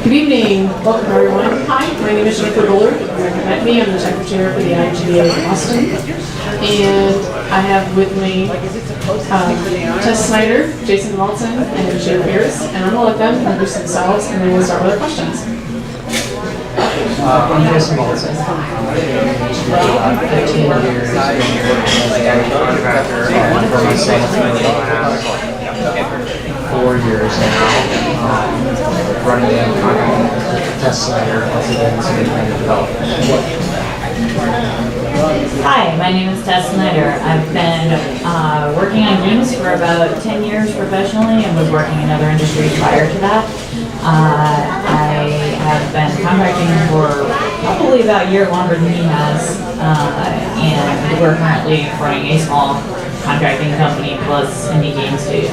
Good evening. Welcome, everyone. Hi, my name is Shay Bullard. If you haven't met me, I'm the secretary for the IGDA-Austin. And I have with me Tess, Snider, Jason Maltzen, and Shay. And I'm going to let them introduce themselves, and then we'll start with our questions. I'm Jason Maltzen. 15 years as a contractor for myself. 4 years now. Running the contract Tess Snider, independent development. Hi, my name is Tess Snider. I've been working on games for about 10 years professionally and was working in other industries prior to that. I have been contracting for probably about a year longer than he has, and we're currently running a small contracting company plus indie game studio.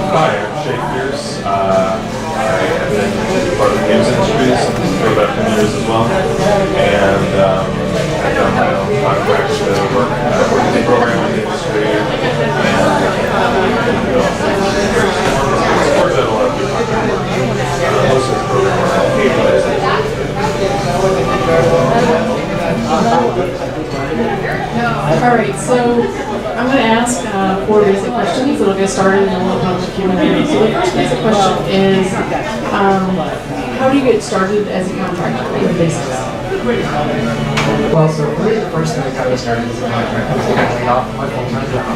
Hi, I'm Shay. I have been part of the games industry for about 10 years as well, and I've done my own contract work in the programming industry, and worked at a lot of good contract work. Most of the program work All right, so I'm going to ask 4 basic questions. It'll get started and then we'll come to Q&A. So the first basic question is, how do you get started as a contractor? What are the basics? Well, so for me, the first thing that got me started as a contractor was getting laid off my full-time job.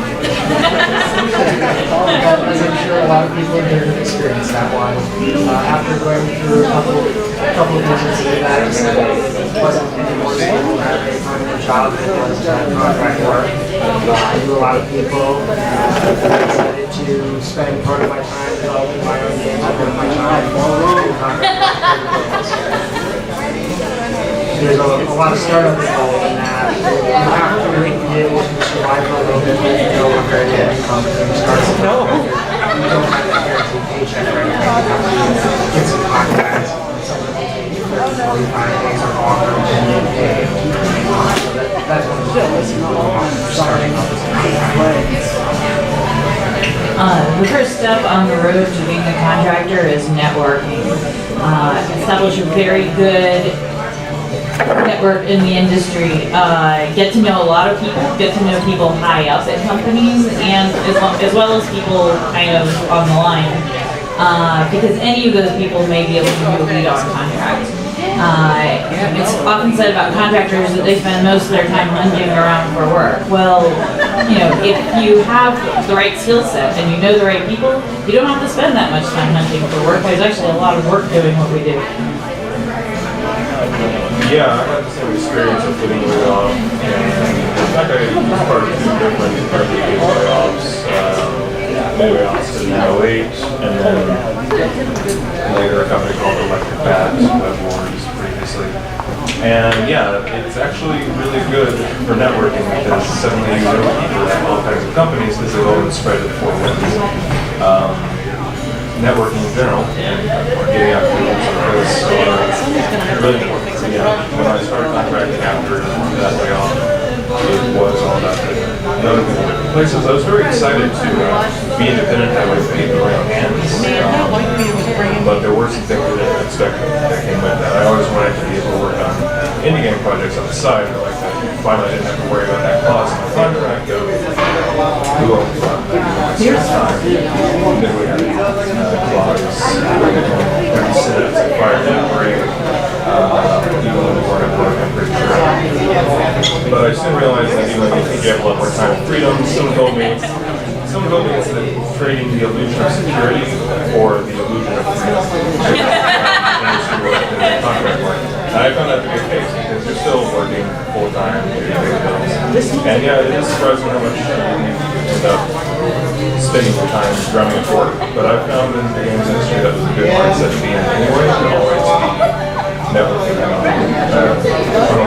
As I'm sure a lot of people here have experienced that one. After going through a couple of businesses that I decided it wasn't any more stable to have a permanent job than it was to have contract work. I knew a lot of people. I decided to spend part of my time developing my own games, part of my time doing contract. There's a lot of startup involved in that. You have to really be able to survive for a little bit when you know a very good income when you start as a contractor. You don't have that guaranteed paycheck or anything. You have to get some contacts. Some of them take 30, 45 days or longer to get paid. So that's one of the things starting off as a contractor. The first step on the road to being a contractor is networking. Establish a very good network in the industry, get to know a lot of people, get to know people high up at companies, and as well as people kind of on the line, because any of those people may be able to do a lead on contract. It's often said about contractors that they spend most of their time hunting around for work. Well, if you have the right skill set and you know the right people, you don't have to spend that much time hunting for work. There's actually a lot of work doing what we do. Yeah, I had the same experience of getting laid off. In fact, I was part of 2 different game layoffs. IGDA-Austin in 08, and then later a company called Plaid, Web Wars previously. And yeah, it's actually really good for networking because suddenly you know people at all kinds of companies because they've all been spread to 4 winds. Networking in general and getting out to people like this really important for me. When I started contracting after that layoff, it was all about knowing people in different places. I was very excited to be independent, have my feet in my own hands, but there were some things I didn't expect that came with that. I always wanted to be able to work on indie game projects on the side. I like that. Finally, I didn't have to worry about that clause in my contract of who owns what. Here's time. Then we had clause, 30 cents, fire networking, even though we weren't at work, I'm pretty sure. But I soon realized that even if you have a lot more time and freedom, someone told me it's trading the illusion of security for the illusion of freedom. And I found that to be the case because you're still working full-time, and yeah, it is surprising how much you end up spending your time drumming at work. But I've found in the games industry that was a good mindset to be in anyway, to always be networking on the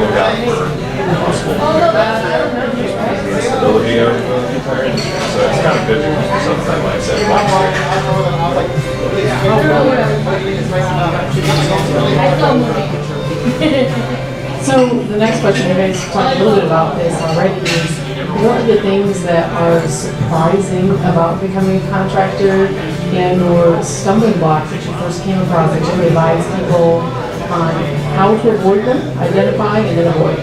lookout for possible the instability of the entire industry. So it's kind of good to keep yourself in that mindset. So the next question, you guys talked a little bit about this already, is what are the things that are surprising about becoming a contractor and or stumbling blocks that you first came across that you advise people on how to avoid them, identify, and then avoid?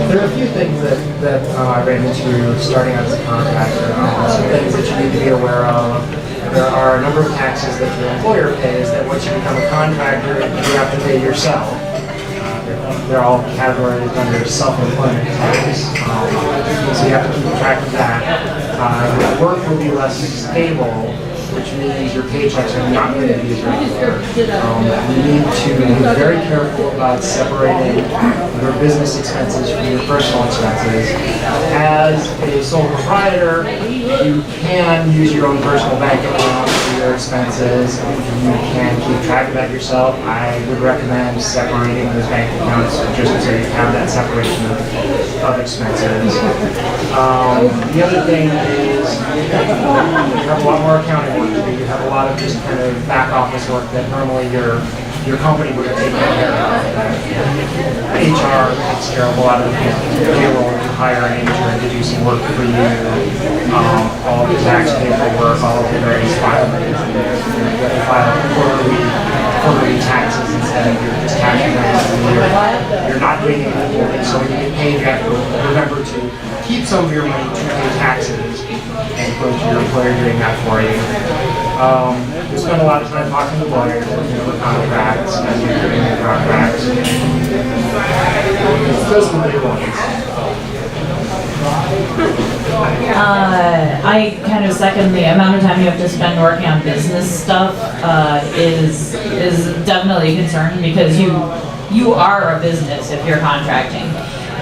There are a few things that I ran into starting out as a contractor. Some things that you need to be aware of. There are a number of taxes that your employer pays that once you become a contractor, you have to pay yourself. They're all categorized under self-employment tax. So you have to keep track of that. Your work will be less stable, which means your paychecks are not going to be as regular. You need to be very careful about separating your business expenses from your personal expenses. As a sole proprietor, you can use your own personal bank account for your expenses. You can keep track of that yourself. I would recommend separating those bank accounts just so you have that separation of expenses. The other thing is you have a lot more accounting work to do. You have a lot of just kind of back office work that normally your company would have taken care of. HR takes care of a lot of the payroll, hiring, trying to do some work for you, all of the tax paperwork, all of the various filings. You have to file quarterly taxes instead of you're just cashing them once a year. You're not doing any withholding, so when you get paid, you have to remember to keep some of your money to pay taxes and go to your employer doing that for you. You spend a lot of time talking to lawyers, looking over contracts, as you're doing the contracts. Those are the big ones. I kind of second the amount of time you have to spend working on business stuff is definitely a concern because you are a business if you're contracting.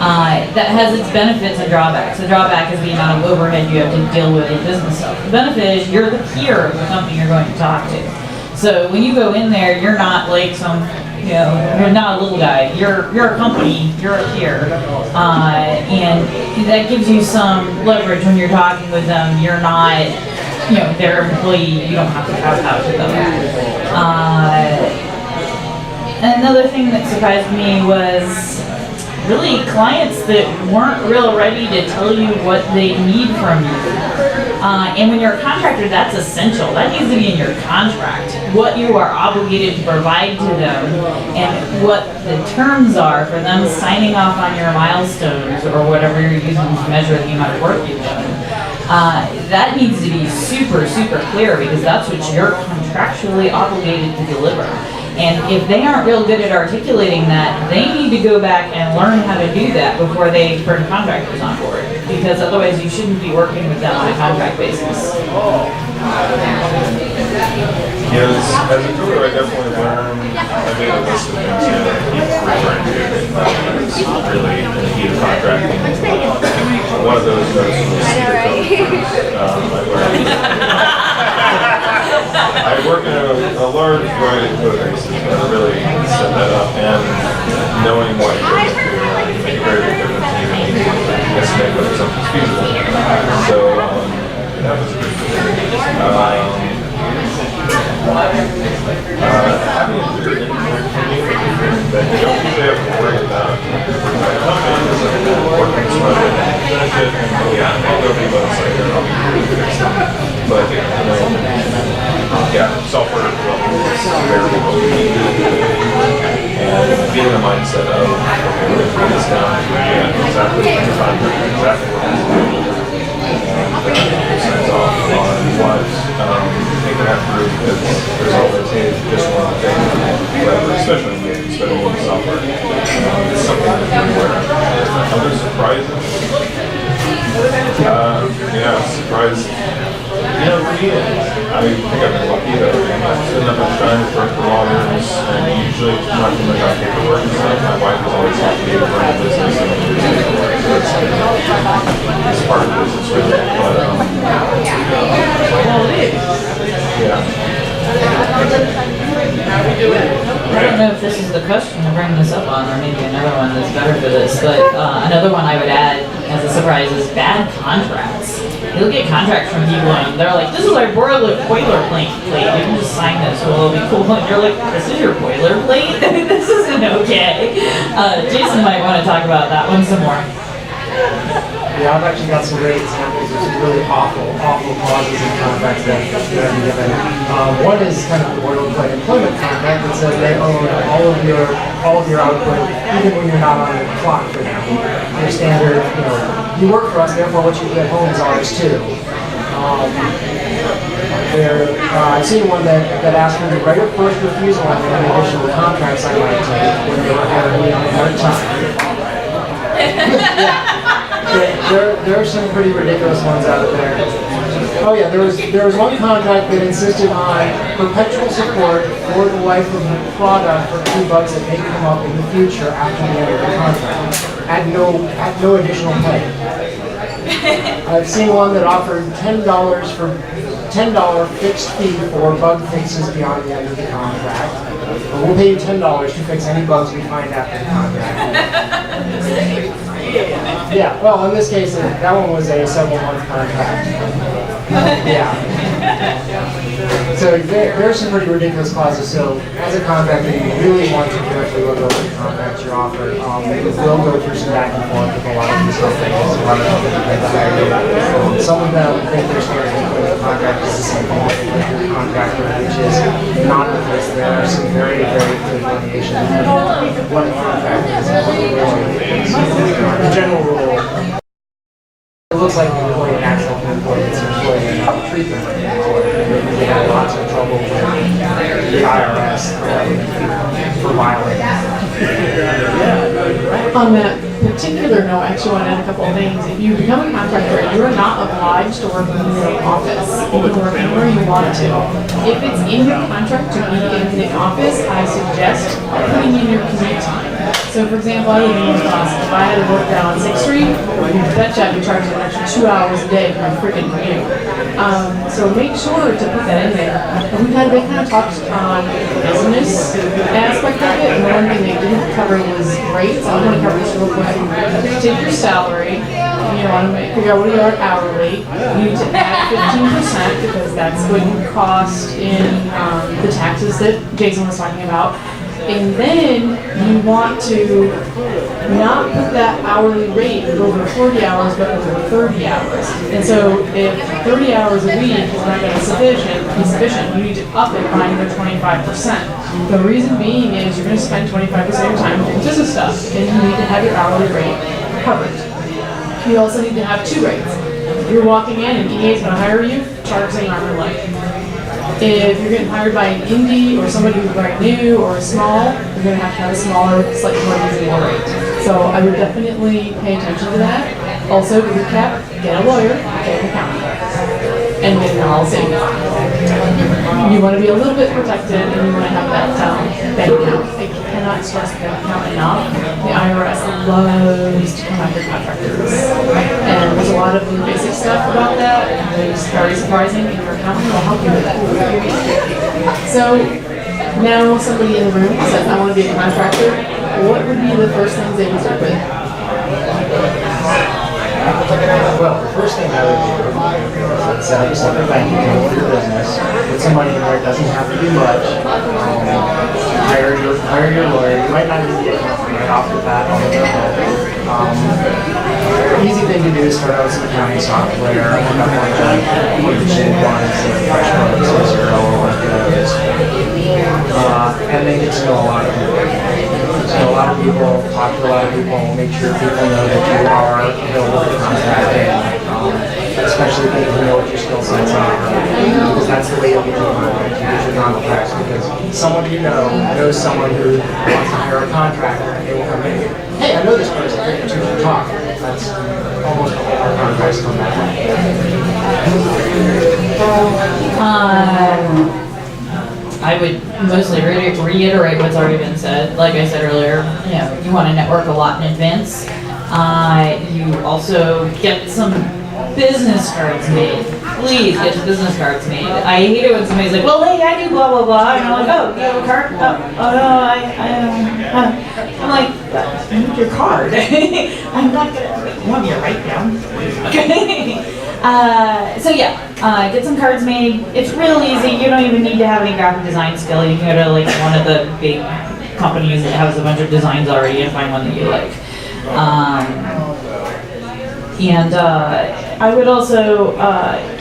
That has its benefits and drawbacks. The drawback is the amount of overhead you have to deal with in business stuff. The benefit is you're the peer of the company you're going to talk to. So when you go in there, you're not like some, you're not a little guy. You're a company, you're a peer. And that gives you some leverage when you're talking with them. You're not, their employee, you don't have to kowtow to them. Another thing that surprised me was really clients that weren't real ready to tell you what they need from you. And when you're a contractor, that's essential. That needs to be in your contract. What you are obligated to provide to them and what the terms are for them signing off on your milestones or whatever you're using to measure the amount of work you've done. That needs to be super, super clear because that's what you're contractually obligated to deliver. And if they aren't real good at articulating that, they need to go back and learn how to do that before they bring contractors on board. Because otherwise you shouldn't be working with them on a contract basis. Yes, as a coder, I definitely learned, I made a list of things to keep referring to. It's really in the heat of contracting. One of those was I work in a large variety of code bases, but I really set that up, and knowing what you're going to do make a very big difference in even estimate whether something's feasible. So that was a good thing. Having a clear engineering community that you don't usually have to worry about working smoothly and there'll be bugs like that, I'll be able to fix them. But, software development is very and being in the mindset of, okay, we're going to put this down to exactly the time, exactly what we're going to do. And signs off on what making that through because there's always just one thing, especially in software. It's something that you aware of. Other surprises? Surprise. For me, I think I've been lucky that I've spent enough time to work for lawyers, and usually not too much on paperwork and stuff. My wife has always helped me run a business and do paperwork, so it's part of the business really. But, I don't know if this is the question to bring this up on, or maybe another one that's better for this, but another one I would add as a surprise is bad contracts. You'll get contracts from people and they're like, this is our boilerplate. You can just sign this, well, it'll be cool. And you're like, this is your boilerplate? This isn't okay. Jason might want to talk about that one some more. Yeah, I've actually got some great examples of some really awful clauses in contracts that I've been given. One is kind of the boilerplate employment contract that says they own all of your output, even when you're not on the clock for them. Your standard, you work for us, therefore what you do at home is ours too. I've seen one that asked for the right of first refusal on any additional contracts I might take when they were hiring me on a hard time. There are some pretty ridiculous ones out there. Oh yeah, there was one contract that insisted on perpetual support for the life of the product for any bugs that may come up in the future after the end of the contract, at no additional pay. I've seen one that offered $10 fixed fee for bug fixes beyond the end of the contract. We'll pay you $10 to fix any bugs we find after the contract. Yeah, well, in this case, that one was a several-month contract. Yeah. So there are some pretty ridiculous clauses. So as a contractor, you really want to carefully look over the contracts you're offered. We'll go through some back and forth with a lot of these companies. A lot of companies that hire you. Some of them think their standard employment contract is the same thing as your contractor, which is not the case. There are some very, very clear delineations of what a contract is and what it really is. The general rule. It looks like an employee acts like an employee, it's an employee, and not treat them like an employee. We had lots of trouble with the IRS for violating that. On that particular note, I actually want to add a couple of things. If you become a contractor, you are not obliged to work in the office. You can work anywhere you want to. If it's in your contract to be in the office, I suggest putting in your commute time. So for example, I live in East Boston. If I had to work down on 6th Street, that job would charge me an extra 2 hours a day for my freaking commute. So make sure to put that in there. And they kind of talked on the business aspect of it, and the one thing they didn't cover was rates. I want to cover this real quick. Take your salary, and you want to figure out what you are hourly. You need to add 15% because that's what you cost in the taxes that Jason was talking about. And then you want to not put that hourly rate over 40 hours, but over 30 hours. And so if 30 hours a week is not going to be sufficient, you need to up it by another 25%. The reason being is you're going to spend 25% of your time doing business stuff, and you need to have your hourly rate covered. You also need to have two rates. If you're walking in and EA is going to hire you, charge the arm and leg. If you're getting hired by an indie or somebody who's brand new or small, you're going to have a smaller, slightly more reasonable rate. So I would definitely pay attention to that. Also, to recap, get a lawyer, get an accountant, and get an LLC. You want to be a little bit protected, and you want to have that bank account. I cannot stress bank account enough. The IRS loves to come after contractors, and there's a lot of basic stuff about that, and it's very surprising, and your accountant will help you with that. So now somebody in the room says, I want to be a contractor. What would be the first things they would start with? Well, the first thing I would do is set up a separate bank account for your business, put some money in there, it doesn't have to be much. Hire your lawyer. You might not need the accountant right off the bat, easy thing to do is start out with some accounting software, look up like shape one, fresh books, or zero, or one of those. And then get to know a lot of people. So a lot of people, talk to a lot of people, make sure people know that you are available for contracting, especially people who know what your skill sets are, because that's the way you'll get your contract, you get your contacts, because someone you know knows someone who wants to hire a contractor, and they will come in, hey, I know this person, I think you two should talk. That's almost all our contracts come that way. I would mostly reiterate what's already been said. Like I said earlier, you want to network a lot in advance. You also get some business cards made. Please get your business cards made. I hate it when somebody's like, well, hey, I do blah, blah, blah. And I'm like, oh, you have a card? Oh no, I'm like, I need your card. I'm not gonna, you want me to write down? Okay. Get some cards made. It's real easy. You don't even need to have any graphic design skill. You can go to like one of the big companies that has a bunch of designs already and find one that you like. And I would also,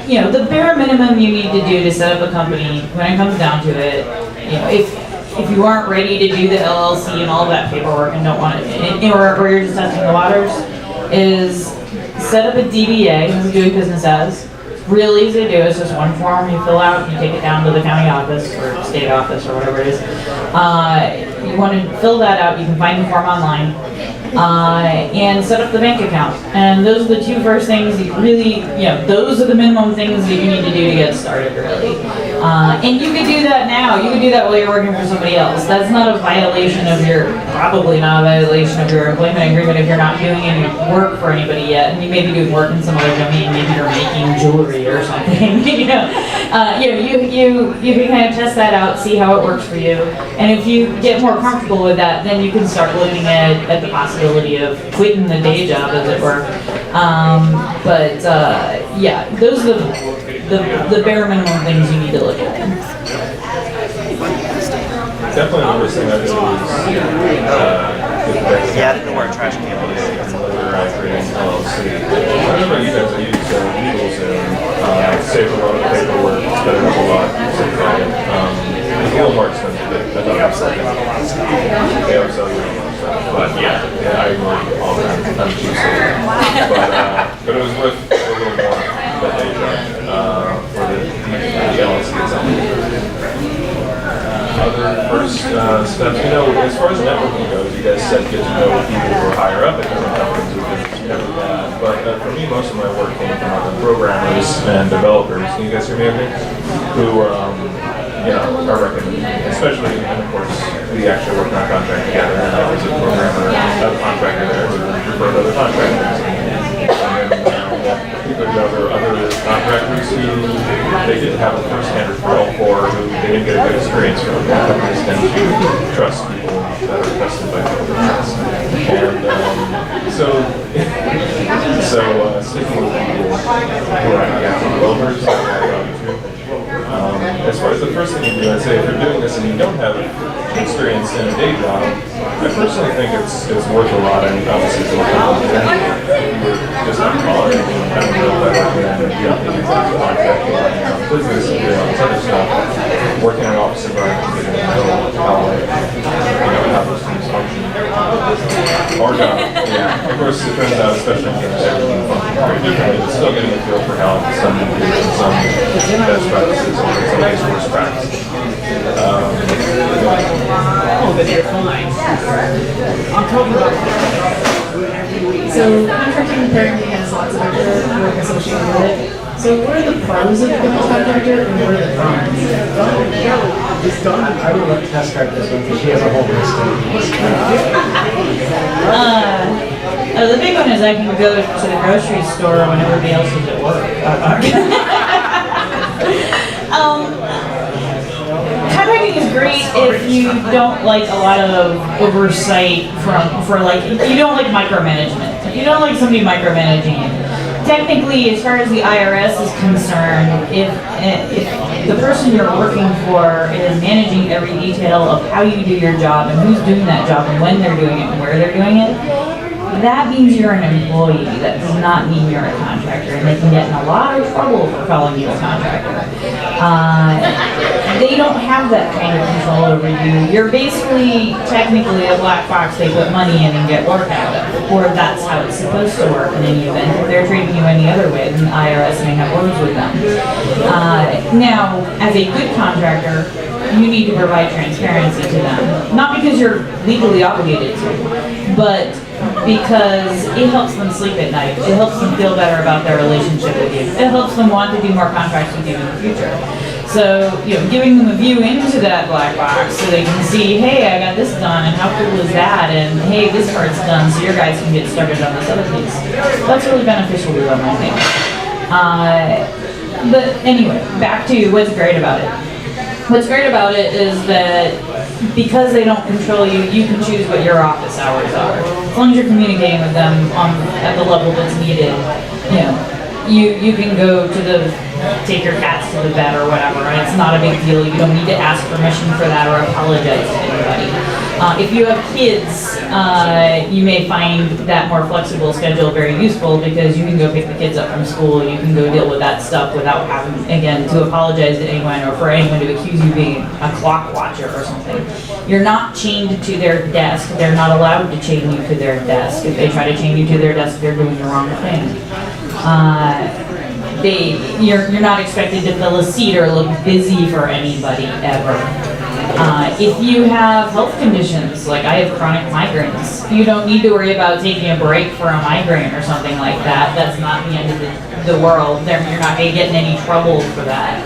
you know, the bare minimum you need to do to set up a company, when it comes down to it, you know, if you aren't ready to do the LLC and all that paperwork and don't want it, or you're just testing the waters, is set up a DBA, doing business as. Real easy to do. It's just one form you fill out, you take it down to the county office or state office or whatever it is. You want to fill that out, you can find the form online, and set up the bank account. And those are the two first things you really, you know, those are the minimum things that you need to do to get started, really. And you could do that now. You could do that while you're working for somebody else. That's not a violation of probably not a violation of your employment agreement if you're not doing any work for anybody yet. And you may be doing work in some other domain, maybe you're making jewelry or something, you know. You can kind of test that out, see how it works for you. And if you get more comfortable with that, then you can start looking at the possibility of quitting the day job, as it were. Yeah, those are the bare minimum things you need to look at. Definitely the first thing I do is Yeah, I didn't know where a trash can was. LLC. I remember you guys use Legals and save a lot of paperwork, sped it up a lot, stuff like that. It's a little more expensive, but I thought it was like they always sell you but yeah, I agree all that. I'm cheap. But it was worth a little more than they charge for the LLC itself. Other first steps, you know, as far as networking goes, you guys said get to know people who are higher up at different companies, which is never bad. But for me, most of my work came from other programmers and developers. Can you guys hear me okay? Who, you know, are recommended, especially, and of course, we actually worked on a contract together, and I was a programmer, a contractor there, who referred other contractors. And then there were other contractors who they didn't have a first-hand referral for, who they didn't get a good experience from. Companies tend to trust people that are trusted by people they trust. And so sticking with people who are developers, as far as the first thing you do, I'd say if you're doing this and you don't have experience in a day job, I personally think it's worth a lot. I mean, obviously, it's a lot of just on college, kind of real better than you know, maybe contracting on business and doing all this other stuff. Working in an office environment, getting to know how those things function. Or not, yeah. Of course, it turns out, especially in games, everything functions very differently, but still getting a feel for how some includes some best practices or some of these worst practices. But they're fine. I'm talking about so contracting apparently has lots of extra work associated with it. So what are the pros of becoming a contractor and what are the cons? I would let Tess start this one because she has a whole list of The big one is I can go to the grocery store when everybody else is at work. Contracting is great if you don't like a lot of oversight you don't like micromanagement. If you don't like somebody micromanaging you. Technically, as far as the IRS is concerned, if the person you're working for is managing every detail of how you do your job and who's doing that job and when they're doing it and where they're doing it, that means you're an employee. That does not mean you're a contractor, and they can get in a lot of trouble for calling you a contractor. They don't have that kind of control over you. You're basically, technically, a black box they put money in and get work out of, or that's how it's supposed to work in any event. If they're treating you any other way, then the IRS may have words with them. Now, as a good contractor, you need to provide transparency to them. Not because you're legally obligated to, but because it helps them sleep at night. It helps them feel better about their relationship with you. It helps them want to do more contracts with you in the future. So, giving them a view into that black box so they can see, hey, I got this done, and how cool is that? And hey, this part's done, so your guys can get started on this other piece. That's really beneficial to them, I think. But anyway, back to what's great about it. What's great about it is that because they don't control you, you can choose what your office hours are. As long as you're communicating with them at the level that's needed, you can go to take your cats to the vet or whatever, and it's not a big deal. You don't need to ask permission for that or apologize to anybody. If you have kids, you may find that more flexible schedule very useful because you can go pick the kids up from school, you can go deal with that stuff without having, again, to apologize to anyone or for anyone to accuse you of being a clock watcher or something. You're not chained to their desk. They're not allowed to chain you to their desk. If they try to chain you to their desk, they're doing the wrong thing. You're not expected to fill a seat or look busy for anybody ever. If you have health conditions, like I have chronic migraines, you don't need to worry about taking a break for a migraine or something like that. That's not the end of the world. You're not going to get in any trouble for that.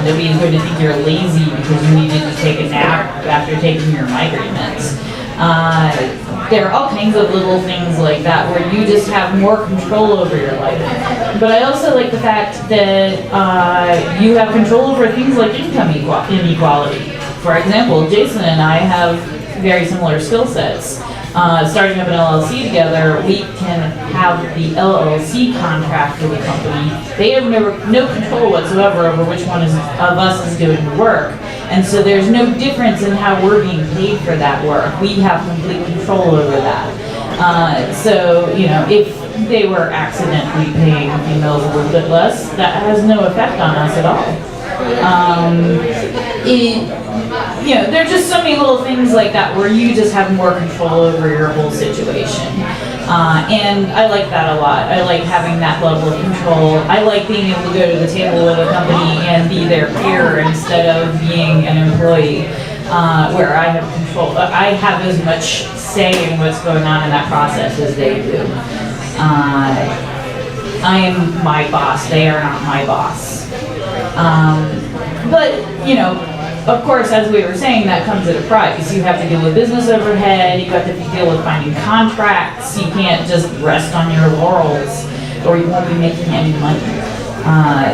Nobody's going to think you're lazy because you needed to take a nap after taking your migraine meds. There are all kinds of little things like that where you just have more control over your life. But I also like the fact that you have control over things like income inequality. For example, Jason and I have very similar skill sets. Starting up an LLC together, we can have the LLC contract with the company. They have no control whatsoever over which one of us is doing the work. And so there's no difference in how we're being paid for that work. We have complete control over that. So, if they were accidentally paying females a little bit less, that has no effect on us at all. There's just so many little things like that where you just have more control over your whole situation. And I like that a lot. I like having that level of control. I like being able to go to the table with a company and be their peer instead of being an employee, where I have control. I have as much say in what's going on in that process as they do. I am my boss. They are not my boss. But, of course, as we were saying, that comes at a price. You have to deal with business overhead, you have to deal with finding contracts, you can't just rest on your laurels or you won't be making any money.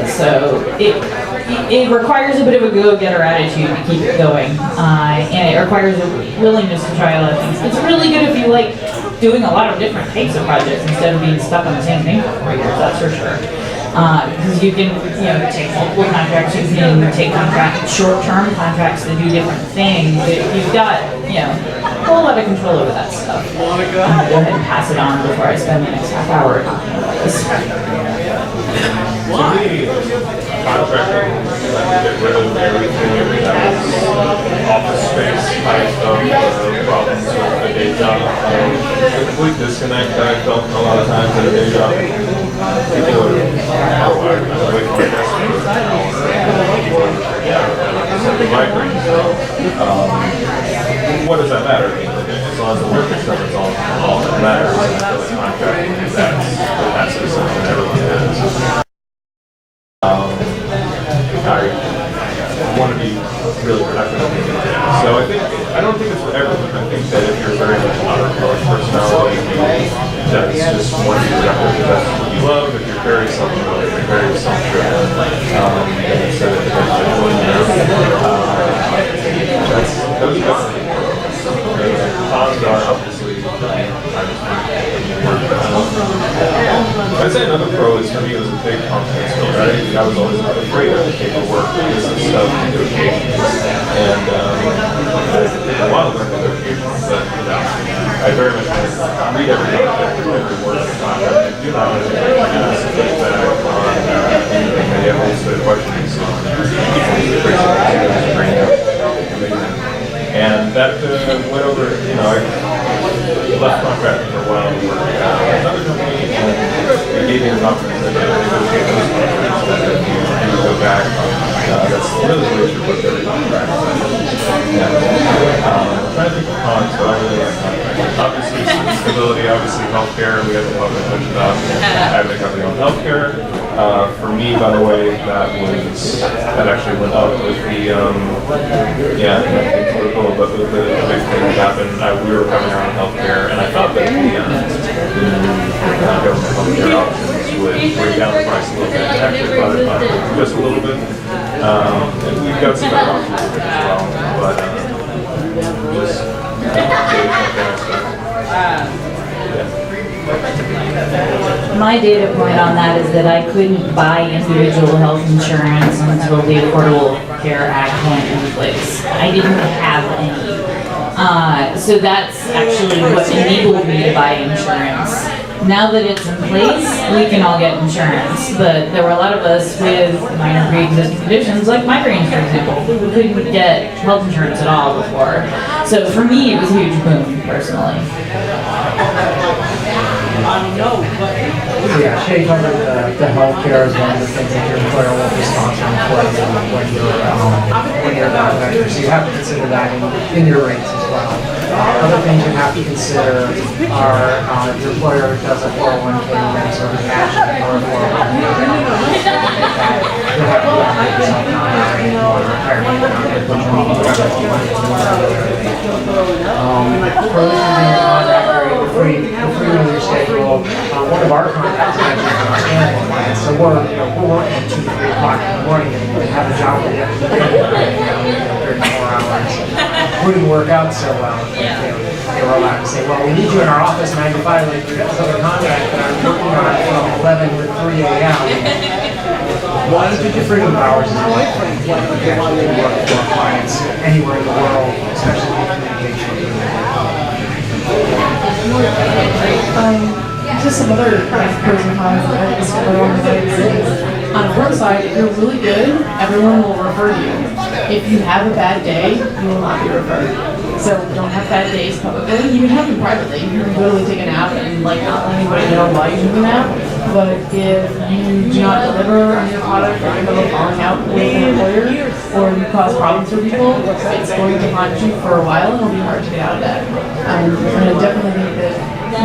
So it requires a bit of a go-getter attitude to keep it going, and it requires a willingness to try a lot of things. It's really good if you like doing a lot of different types of projects instead of being stuck on the same thing for 4 years, that's for sure. Because you can, take multiple contracts, you can take short-term contracts to do different things. You've got, a whole lot of control over that stuff. I'm going to go ahead and pass it on before I spend the next half hour talking about this. To me, contracting, get rid of everything that was office space type of problems with a day job. The complete disconnect that I felt a lot of times at a day job. People would, I'm away from my desk for an hour, migraines. What does that matter? As long as the work is done, it's all that matters. And I feel like contracting, that's the system that everyone has. I want to be really productive. So I don't think it's for everyone. I think that if you're very much not a personality, that's just one of your productive. That's what you love. If you're very self-driven, if you're very self-driven, instead of those definitely cons are obviously. I'd say another pro is for me, it was a big confidence builder. I was always afraid of the paperwork, business stuff, negotiations, and I did a lot of learning negotiations, but I very much read every contract, every word of the contract. I do not ask feedback on anything. I have all sort of questions on and that went over, I left contracting for a while and worked at another company, and it gave me the confidence that I negotiate those contracts, that you go back. That's really the way to work every contract. I'm trying to think of cons, but I really like contracting. Obviously, stability, obviously healthcare, we have to talk about having a company on healthcare. For me, by the way, that actually went up with the, but with the big thing that happened, we were coming around healthcare, and I thought that the government healthcare options would bring down the price a little bit. It actually brought it up just a little bit, and we've got some other options with it as well, but just my data point on that is that I couldn't buy individual health insurance until the Affordable Care Act went into place. I didn't have any. So that's actually what enabled me to buy insurance. Now that it's in place, we can all get insurance, but there were a lot of us with minor pre-existing conditions, like migraines, for example, who couldn't get health insurance at all before. So for me, it was a huge boom, personally. Yeah, Shay covered the healthcare as one of the things that your employer will be sponsoring for you when you're a contractor. So you have to consider that in your rates as well. Other things you have to consider are if your employer does a 401k and sort of matching or a 401k, you'll have to put yourself on IRA or retirement account, which will be for listening to your contractor, if we know your schedule, one of our contracts is actually on our standing plan, so we're working at 2 to 3 o'clock in the morning and we have a job that you have to do 34 hours. Wouldn't work out so well. They were allowed to say, well, we need you in our office 9 to 5, like you got this other contract that I'm working on from 11 to 3 a.m. The freedom of hours is one thing. You actually work for clients anywhere in the world, especially with communication. Just some other pros and cons that I just put on the side. On the work side, if you're really good, everyone will refer you. If you have a bad day, you will not be referred. So don't have bad days publicly. You can have them privately. You can literally take a nap and like not let anybody know why you took a nap. But if you do not deliver on your product or you have a falling out with an employer or you cause problems for people, it's going to haunt you for a while and it'll be hard to get out of that. I definitely think that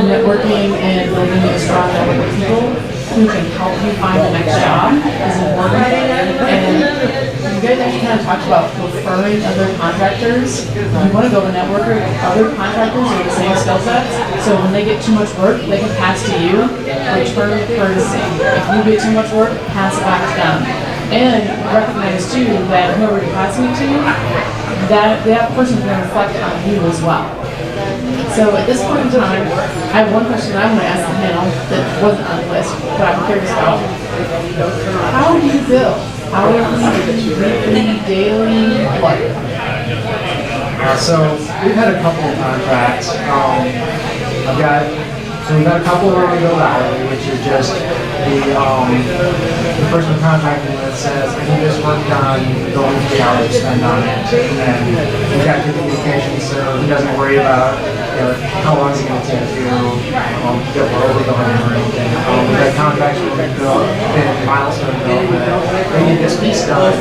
networking and building a strong network of people who can help you find the next job is important. And you guys actually kind of talked about referring other contractors. You want to build a network of other contractors with the same skill sets, so when they get too much work, they can pass to you, return courtesy. If you get too much work, pass it back to them. And recognize too that whoever you're passing it to, that person can reflect on you as well. So at this point in time, I have one question that I want to ask the panel that wasn't on the list, but I'm curious about. How do you bill? Hourly, weekly, daily, what? So we've had a couple of contracts. We've got a couple where we go hourly, which is just the person contracting with says, I need this work done, go into the hours you spend on it. And we've got good communication, so he doesn't worry about how long it's going to take to get over going or anything. We've got contracts where we've built milestone development. We need this piece done. We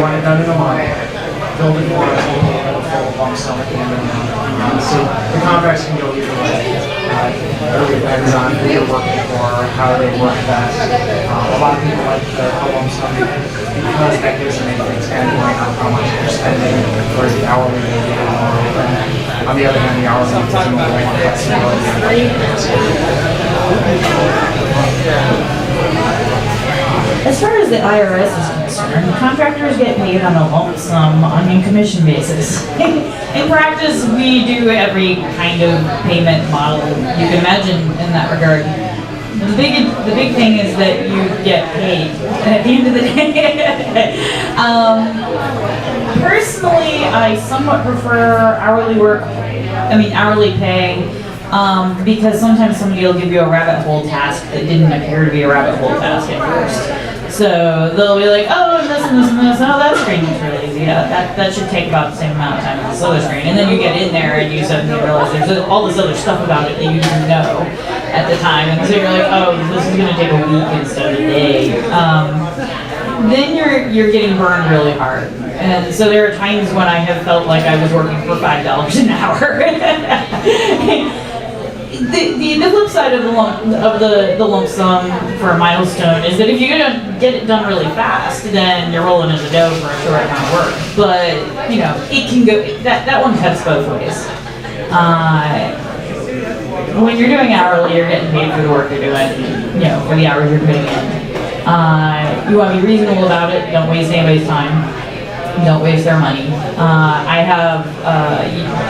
want it done in a month. Build it for us, we'll pay a full lump sum at the end of the month. So the contracts can go either way. It really depends on who you're working for, how they work best. A lot of people like the lump sum because that gives them a standpoint on how much they're spending, whereas the hourly may be a little more open. On the other hand, the hourly gives them a little more flexibility. As far as the IRS is concerned, contractors get paid on a lump sum on a commission basis. In practice, we do every kind of payment model you can imagine in that regard. The big thing is that you get paid at the end of the day. Personally, I somewhat prefer hourly pay. Because sometimes somebody will give you a rabbit hole task that didn't appear to be a rabbit hole task at first. So they'll be like, oh, and this and this and this, oh, that screen is really easy. Yeah, that should take about the same amount of time as this other screen. And then you get in there and you suddenly realize there's all this other stuff about it that you didn't know at the time. And so you're like, oh, this is going to take a week instead of a day. Then you're getting burned really hard. And so there are times when I have felt like I was working for $5 an hour. The flip side of the lump sum for a milestone is that if you're gonna get it done really fast, then you're rolling in the dough for a short amount of work. But it can go. That one cuts both ways. When you're doing hourly, you're getting paid for the work you're doing. For the hours you're putting in. You want to be reasonable about it. Don't waste anybody's time. don't waste their money. I have,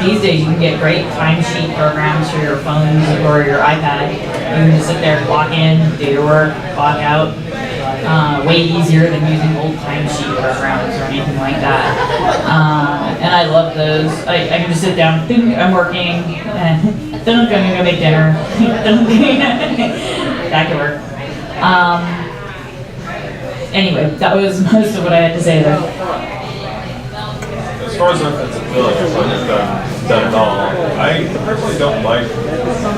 these days you can get great timesheet programs for your phones or your iPad. You can just sit there, clock in, do your work, clock out. Way easier than using old timesheet programs or anything like that. And I love those. I can just sit down, I'm working, I'm gonna go make dinner. That could work. Anyway, that was most of what I had to say there. As far as offensive billing, it's like I've done it all. I personally don't like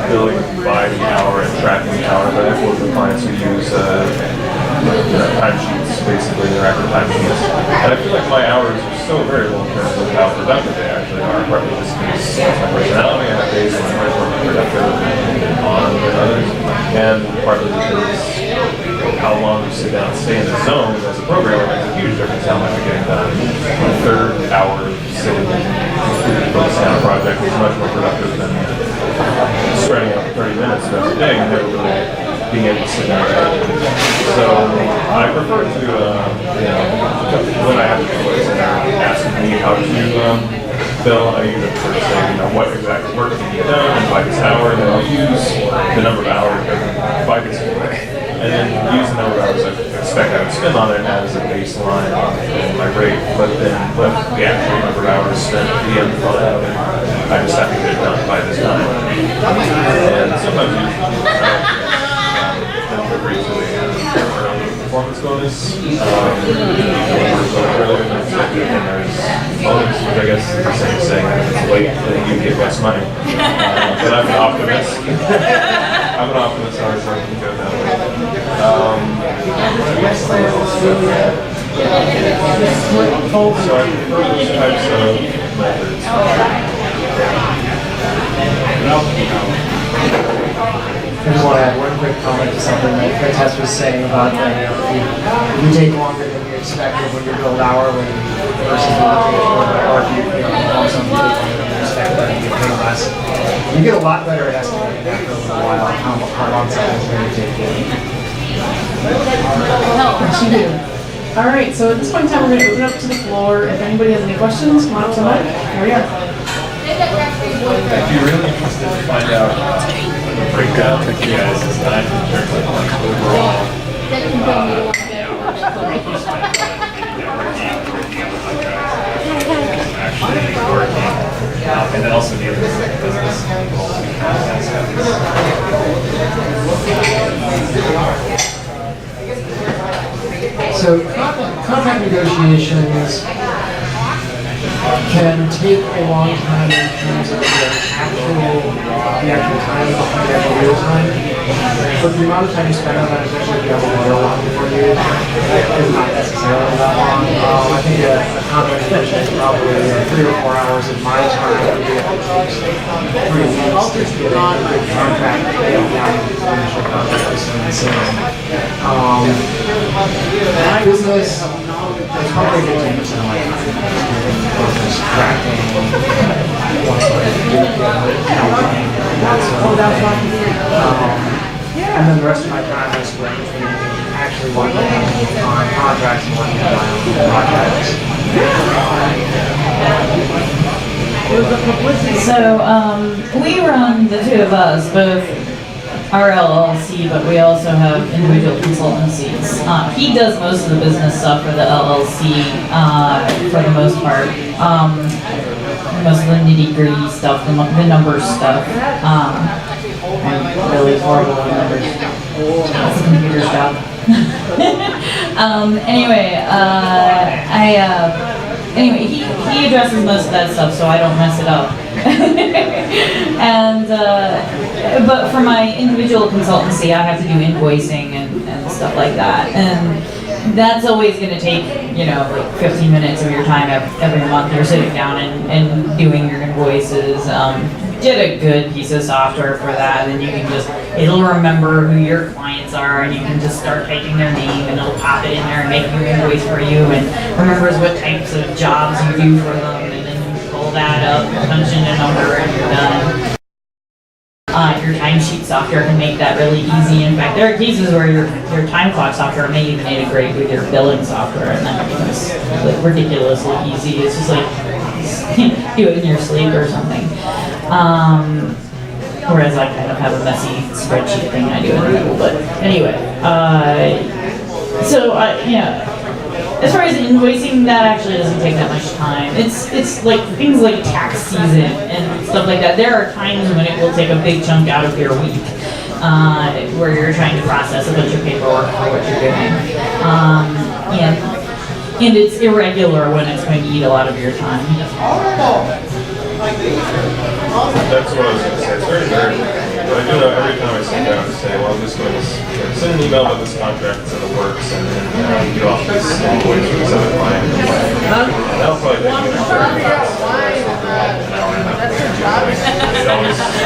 billing by the hour and tracking the hour, but I've worked with clients who use timesheets, basically, their active timesheets. And I feel like my hours are so very low in terms of how productive they actually are. Partly just because of my personality, I have days when I'm much more productive than others, and partly because how long you sit down and stay in the zone as a programmer makes a huge difference how much you're getting done. The third hour sitting focusing on a project is much more productive than spreading out for 30 minutes every day and never really being able to sit down. So I prefer to, when I have a choice and they're asking me how to bill, I usually prefer to say, what exactly work can be done and by this hour, and then I'll use the number of hours by this way. And then use the number of hours I expect I would spend on it as a baseline in my rate, but then let the actual number of hours spent be on the phone out, and I just have to get it done by this time. And sometimes you agree to the performance bonus, really unexpected, and there's bonus, which I guess is the same as saying if it's late, then you get less money. But I'm an optimist. I'm an optimist, I always like to go that way. So I prefer those types of methods. I just want to add one quick comment to something that Tess was saying about if you take longer than you expected when you're billed hourly versus or if you call something you take longer than you expected and you get paid less. You get a lot better at estimating after a little while how long something's going to take you. Yes, you do. All right, so at this point in time, we're going to open it up to the floor. If anybody has any questions, come on up to the mic. Here we are. If you're really interested to find out the breakdown of you guys' time in terms of overall actually working, and then also dealing with the business So contract negotiations can take a long time in terms of the actual time behind the real time. But the amount of time you spend on that, especially if you have a lawyer working for you, is not necessarily that long. I think a contract negotiation is probably 3 or 4 hours of my time. Maybe it takes 3 weeks to get a good contract down to the initial contract is insane. Business, there's probably 15% of my time just tracking, and then the rest of my time is split between actually working on contracts and working on my own projects. So we run, the two of us, both our LLC, but we also have individual consultancies. He does most of the business stuff for the LLC for the most part. Most of the nitty-gritty stuff, the numbers stuff. I'm really horrible with numbers. It's a computer's job. Anyway, he addresses most of that stuff, so I don't mess it up. And but for my individual consultancy, I have to do invoicing and stuff like that, and that's always going to take, like 15 minutes of your time every month. You're sitting down and doing your invoices. Get a good piece of software for that, and you can it'll remember who your clients are, and you can just start typing their name, and it'll pop it in there and make you an invoice for you, and remembers what types of jobs you do for them, and then you pull that up, punch in a number, and you're done. Your timesheet software can make that really easy. In fact, there are cases where your time clock software may even integrate with your billing software, and that becomes like ridiculously easy. It's just like do it in your sleep or something. Whereas I kind of have a messy spreadsheet thing I do in the middle. But anyway, as far as invoicing, that actually doesn't take that much time. It's like things like tax season and stuff like that. There are times when it will take a big chunk out of your week, where you're trying to process a bunch of paperwork for what you're doing. And it's irregular when it's going to eat a lot of your time. That's what I was going to say. It's very variable. But I do know every time I sit down and say, well, I'm just going to send an email about this contract that's in the works and then get off this invoice for this other client. That'll probably take me an hour and a half.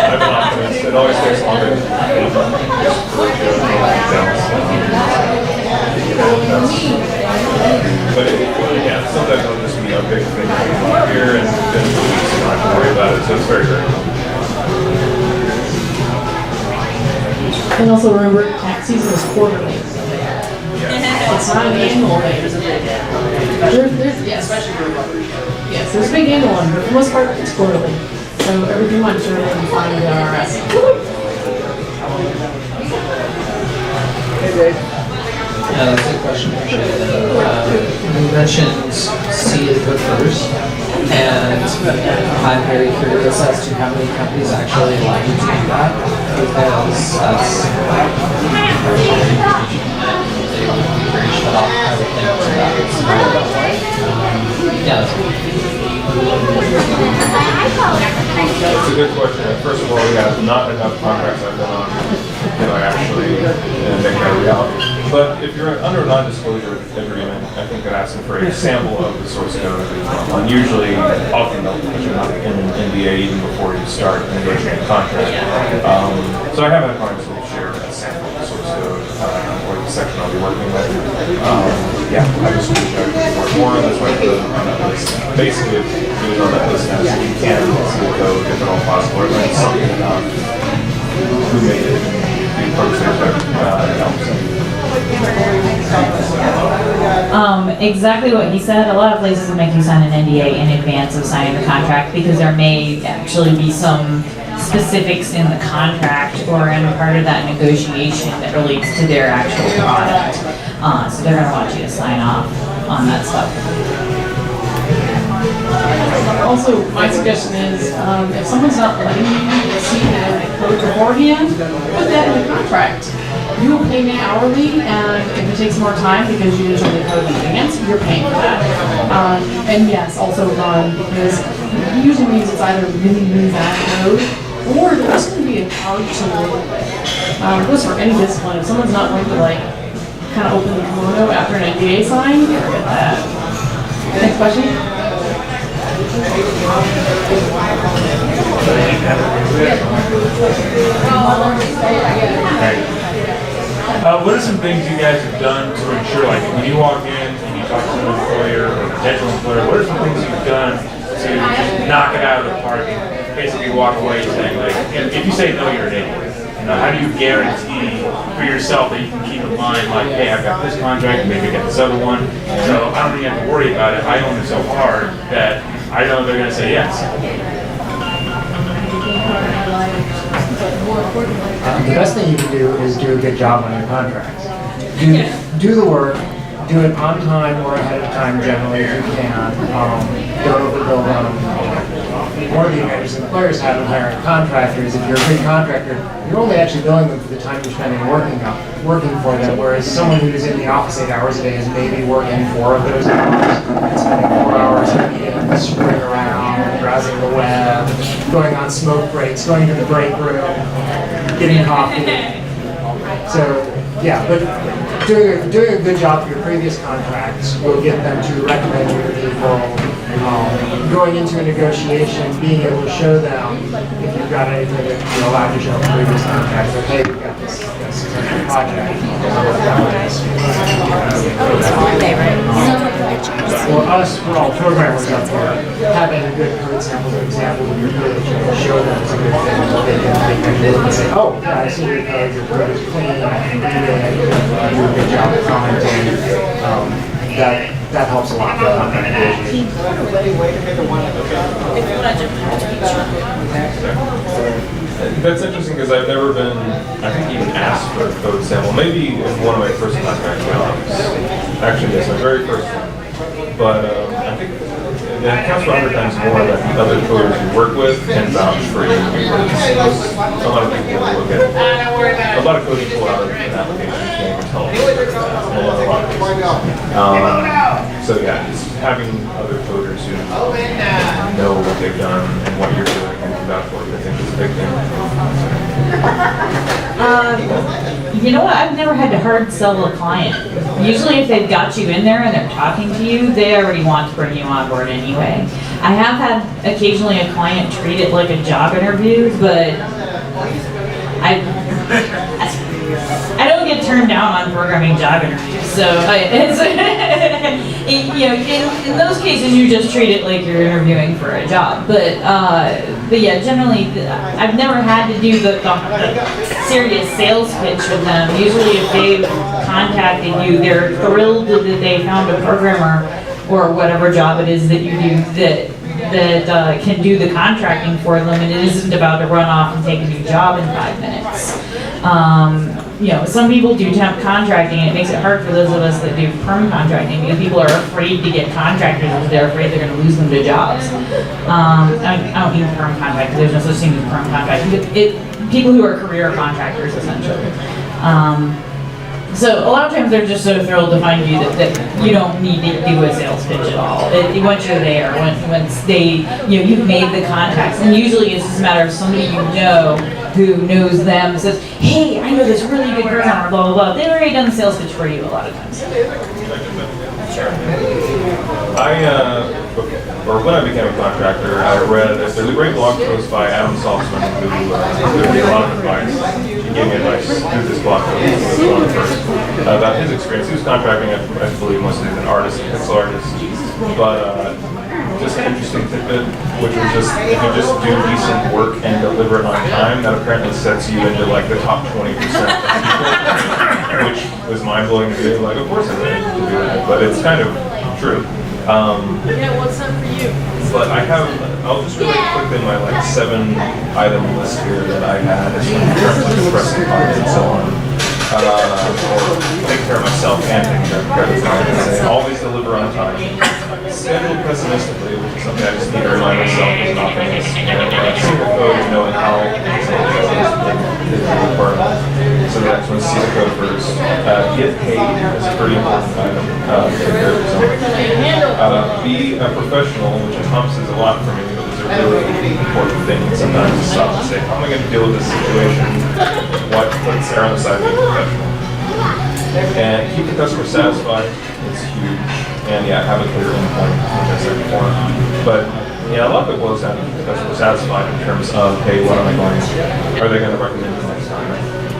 I've been optimist. It always takes longer than but yeah, sometimes it'll just be a big thing here and then weeks and I have to worry about it, so it's very good. And also remember, tax season is quarterly. It's not an annual thing. Yes, there's a big annual one, but for the most part, it's quarterly. So every 2 months, you're going to find the IRS. Hey, Dave. That's a question for Shay. You mentioned see it first, and I'm very curious as to how many companies actually allow you to do that, because that's very shut off, I would think, to that. Yeah. It's a good question. First of all, we have not enough contracts I've been on to actually make that a reality. But if you're under a non-disclosure agreement, I think that asking for a sample of the source code is normal. And usually, often they'll put you in an NDA even before you start negotiating a contract. So I have had clients who will share a sample of the source code or the section I'll be working with. I just wish I could work more on this way on that list. Basically, doing on that list as you can see the code if at all possible, or learn something about who made it, the approach they took, it helps. Exactly what he said. A lot of places will make you sign an NDA in advance of signing the contract because there may actually be some specifics in the contract or in part of that negotiation that relates to their actual product. So they're going to want you to sign off on that stuff. Also, my suggestion is, if someone's not letting you see the code beforehand, put that in the contract. You will pay me hourly, and if it takes more time because you didn't know the code in advance, you're paying for that. And yes, also run, because it usually means it's either really bad code, or there's going to be a hard tool. It goes for any discipline. If someone's not going to kind of open the kimono after an NDA sign, forget that. Next question? What are some things you guys have done to ensure, like when you walk in and you talk to an employer or potential employer, what are some things you've done to just knock it out of the park and basically walk away saying, like, if you say no, you're an idiot. How do you guarantee for yourself that you can keep in mind, like, hey, I've got this contract, maybe I got this other one, so I don't really have to worry about it. I own it so hard that I know they're going to say yes. The best thing you can do is do a good job on your contracts. Do the work, do it on time or ahead of time generally if you can. Don't overbill them. One of the advantages employers have in hiring contractors, if you're a big contractor, you're only actually billing them for the time you're spending working for them, whereas someone who's in the office 8 hours a day is maybe working 4 of those hours, and spending 4 hours in meetings, screwing around, browsing the web, going on smoke breaks, going to the break room, getting coffee. So, yeah, but doing a good job for your previous contracts will get them to recommend you to people. Going into a negotiation, being able to show them if you've got anything that you're allowed to show in previous contracts, that hey, we've got this project. For us, we're all programmers out there, having a good code sample, for example, you're really able to show them it's a good thing. They can look and say, oh, yeah, I see your code is clean, I can read it, you do a good job of commenting. That helps a lot. That's interesting because I've never been, I think, even asked for a code sample. Maybe in one of my first contract jobs. Actually, yes, my very first one. But I think it accounts for 100 times more that the other coders you work with can vouch for you. Because a lot of people look at a lot of coders pull out of an application, you can't even tell them in a lot of cases. So yeah, just having other coders who know what they've done and what you're doing and can vouch for you, I think is a big thing. You know what? I've never had to hard sell a client. Usually if they've got you in there and they're talking to you, they already want to bring you on board anyway. I have had occasionally a client treat it like a job interview, but I don't get turned down on programming job interviews. So it's, you know, in those cases you just treat it like you're interviewing for a job. But yeah, generally I've never had to do the serious sales pitch with them. Usually if they've contacted you, they're thrilled that they found a programmer or whatever job it is that you do that can do the contracting for them, and it isn't about to run off and take a new job in 5 minutes. You know, some people do temp contracting, and it makes it hard for those of us that do perm contracting because people are afraid to get contractors because they're afraid they're going to lose them to jobs. I don't mean perm contractors, there's no such thing as perm contracting. People who are career contractors, essentially. So a lot of times they're just so thrilled to find you that you don't need to do a sales pitch at all. Once you're there, once they, you know, you've made the contacts, and usually it's just a matter of somebody you know who knows them and says, hey, I know this really good programmer, blah, blah, blah. They've already done the sales pitch for you a lot of times. When I became a contractor, I read, there's a great blog post by Adam Saltzman who gave me a lot of advice. He gave me advice through this blog post about his experience. He was contracting, I believe, mostly as an artist, a pixel artist. But just an interesting tidbit, which was just, if you just do decent work and deliver it on time, that apparently sets you into like the top 20% of people, which was mind-blowing to me. Like, of course I need to do that, but it's kind of true. Yeah, what's up for you? But I'll just really quickly my like 7-item list here that I had in terms of expressing clients and so on. Or take care of myself and taking care of the clients. Always deliver on time. Schedule pessimistically, which is something I just need to remind myself as an optimist. And single code is knowing how it's requirement. So that's when see the code first. Get paid is a pretty important item. Take care of yourself. Be a professional, which encompasses a lot for me, but it's a really important thing. Sometimes to stop and say, how am I going to deal with this situation? What's there on the side of being professional? And keep the customer satisfied. It's huge. And yeah, have a clear endpoint, which I said before. But yeah, a lot of it boils down to keep the customer satisfied in terms of, hey, what am I going to do? Are they going to recommend me next time?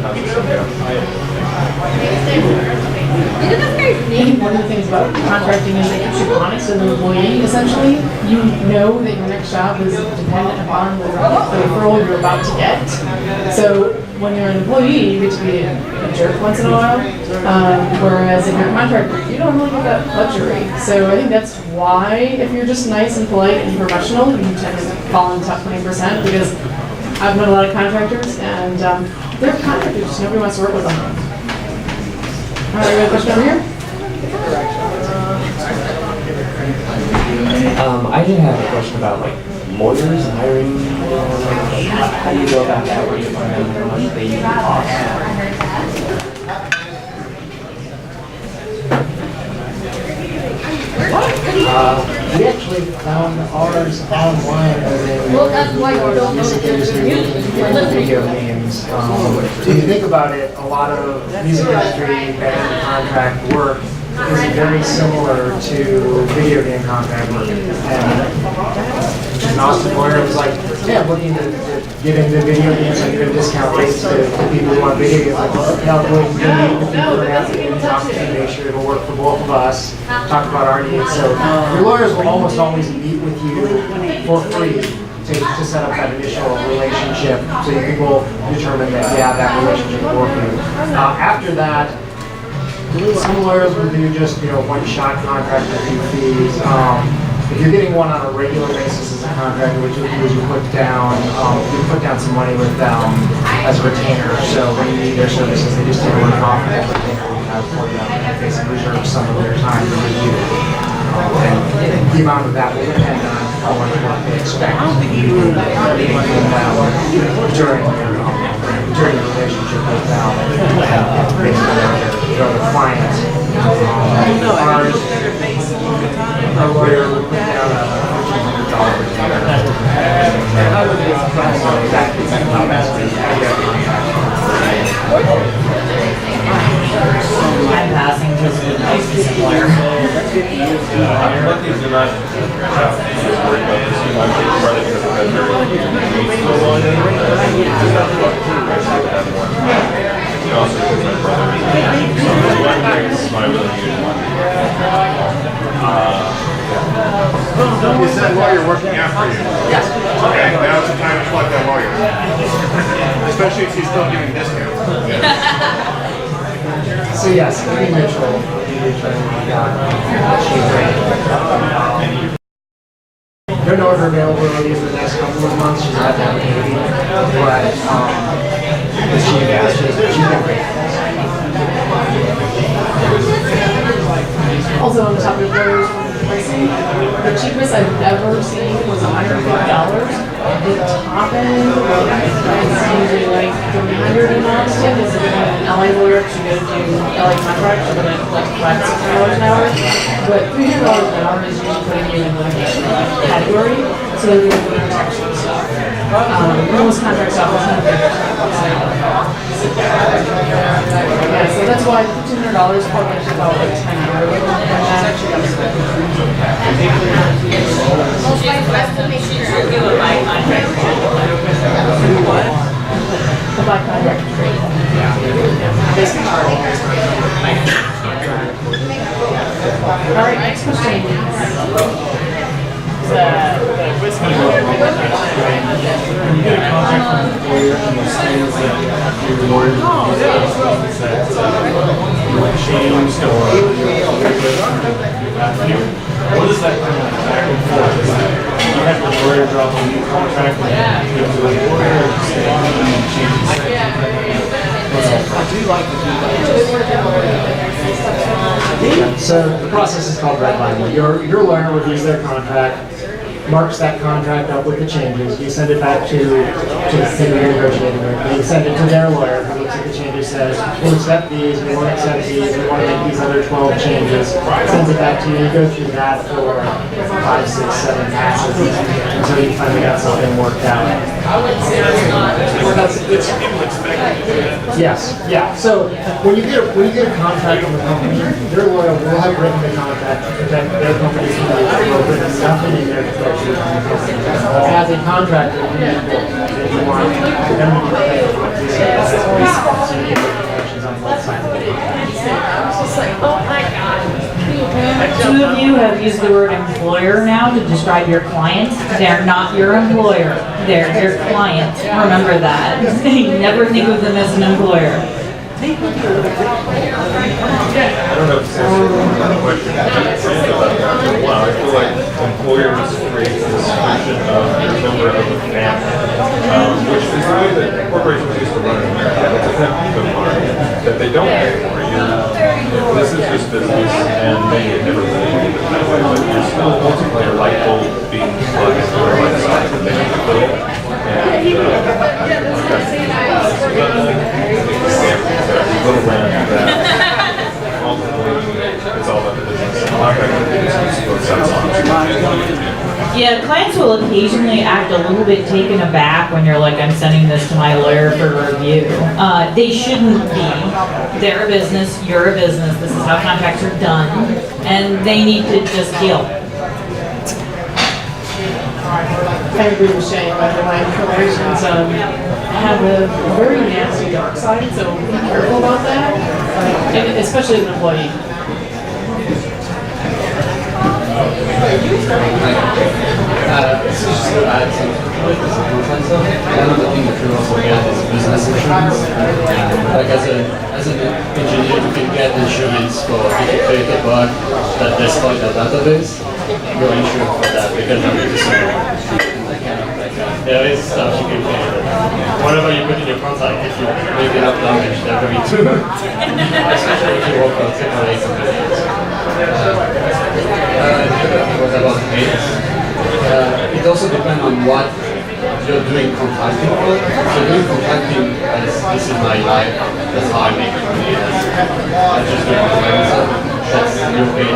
How's this going to go? I think one of the things about contracting is it keeps you honest as an employee, essentially. You know that your next job is dependent upon the referral you're about to get. So when you're an employee, you get to be a jerk once in a while. Whereas if you're a contractor, you don't really get that luxury. So I think that's why, if you're just nice and polite and professional, you tend to fall in the top 20%, because I've met a lot of contractors, and they're contractors, just nobody wants to work with them. All right, we have a question over here? I did have a question about like lawyers and hiring. How do you go about that? Where do you find out how much they usually cost? We actually found ours online, and then the music industry video games. So if you think about it, a lot of music industry and contract work is very similar to video game contract work. And which is an Austin lawyer, was like, yeah, I'm looking to get into video games and give discount rates to people who want video games. Like, okay, I'll go and meet with people who are asking me to talk to you, make sure it'll work for both of us, talk about our needs. So your lawyers will almost always meet with you for free to set up that initial relationship so you can both determine that, yeah, that relationship will work for you. After that, some lawyers will do just, one-shot contract review fees. If you're getting one on a regular basis as a contractor, what you'll do is you put down some money with them as a retainer. So when you need their services, they just take a confidential retainer we have for them and basically reserve some of their time to review. And the amount of that will depend on how much work they expect during your relationship with them and basically the client. Our lawyer would put down a $1,500 retainer. So that is how that's been. I'm passing because of the nice lawyer. I'm lucky to not have to worry about this too much, partly because I've had very needs for a long time. And also because my brother is one brings my ability to one. Is that lawyer working out for you? Yes. Okay, now's the time to plug that lawyer. Especially if he's still giving discounts. So yes, Amy Mitchell will be returning don't know what her availability is for the next couple of months. She's had that baby, but she's been great. Also on the topic of lawyers pricing, the cheapest I've ever seen was $150. The top end is usually like $300 in Austin. This is an LA lawyer, because you go to do LA contracts, you're gonna like $500-$600 an hour. But $300 an hour is usually putting you in like a category, so you're doing protection stuff. Most contracts office have yeah, so that's why $1,500 probably about like 10 years. The black contract trade. All right, next question. When you get a contract from an employer and there's things that your lawyer that changed or what is that kind of back and forth? You have the lawyer drop a new contract and you go to the employer or stay on and change the I do like to do that. So the process is called redlining. Your lawyer reviews their contract, marks that contract up with the changes. You send it back to the city you're negotiating with. You send it to their lawyer who looks at the changes, says, we'll accept these, we won't accept these, we want to make these other 12 changes. Sends it back to you. You go through that for 5, 6, 7 passes until you finally got something worked out. Yes, yeah. So when you get a contract from a company, your lawyer will have written the contract that their company's going to be open. There's nothing in there to go through the company. As a contractor, you need to if you want them to be paid for it. So you get protections on both sides of it. Two of you have used the word employer now to describe your clients. They're not your employer. They're your client. Remember that. Never think of them as an employer. I don't know if this answers the question. I've thought about that for a while. I feel like employers create this notion of you're a member of a family, which is the way that corporations used to run in America. It's a pet peeve of mine that they don't anymore. This is just business, and maybe it never really is that way, but you're still ultimately a light bulb being plugged into the right side that they need to fill. And little land that ultimately it's all about the business. I'm not going to do this both sides on. Yeah, clients will occasionally act a little bit taken aback when you're like, I'm sending this to my lawyer for review. They shouldn't be. They're a business, you're a business, this is how contracts are done, and they need to just deal. I agree with Shay, by the way. Corporations have a very nasty dark side, so be careful about that, and especially as an employee. This is just to add some content stuff. Another thing that you also get is business insurance. Like as an engineer, you can get insurance for if you create a bug that destroys the database, you're insured for that because of the there is stuff you can pay. Whatever you put in your contract, if you make it up damage, they're going to especially if you work on separate companies. What about rates? It also depends on what you're doing contracting for. So doing contracting, this is my life, that's how I make money. I just do contracting stuff. That's your pay.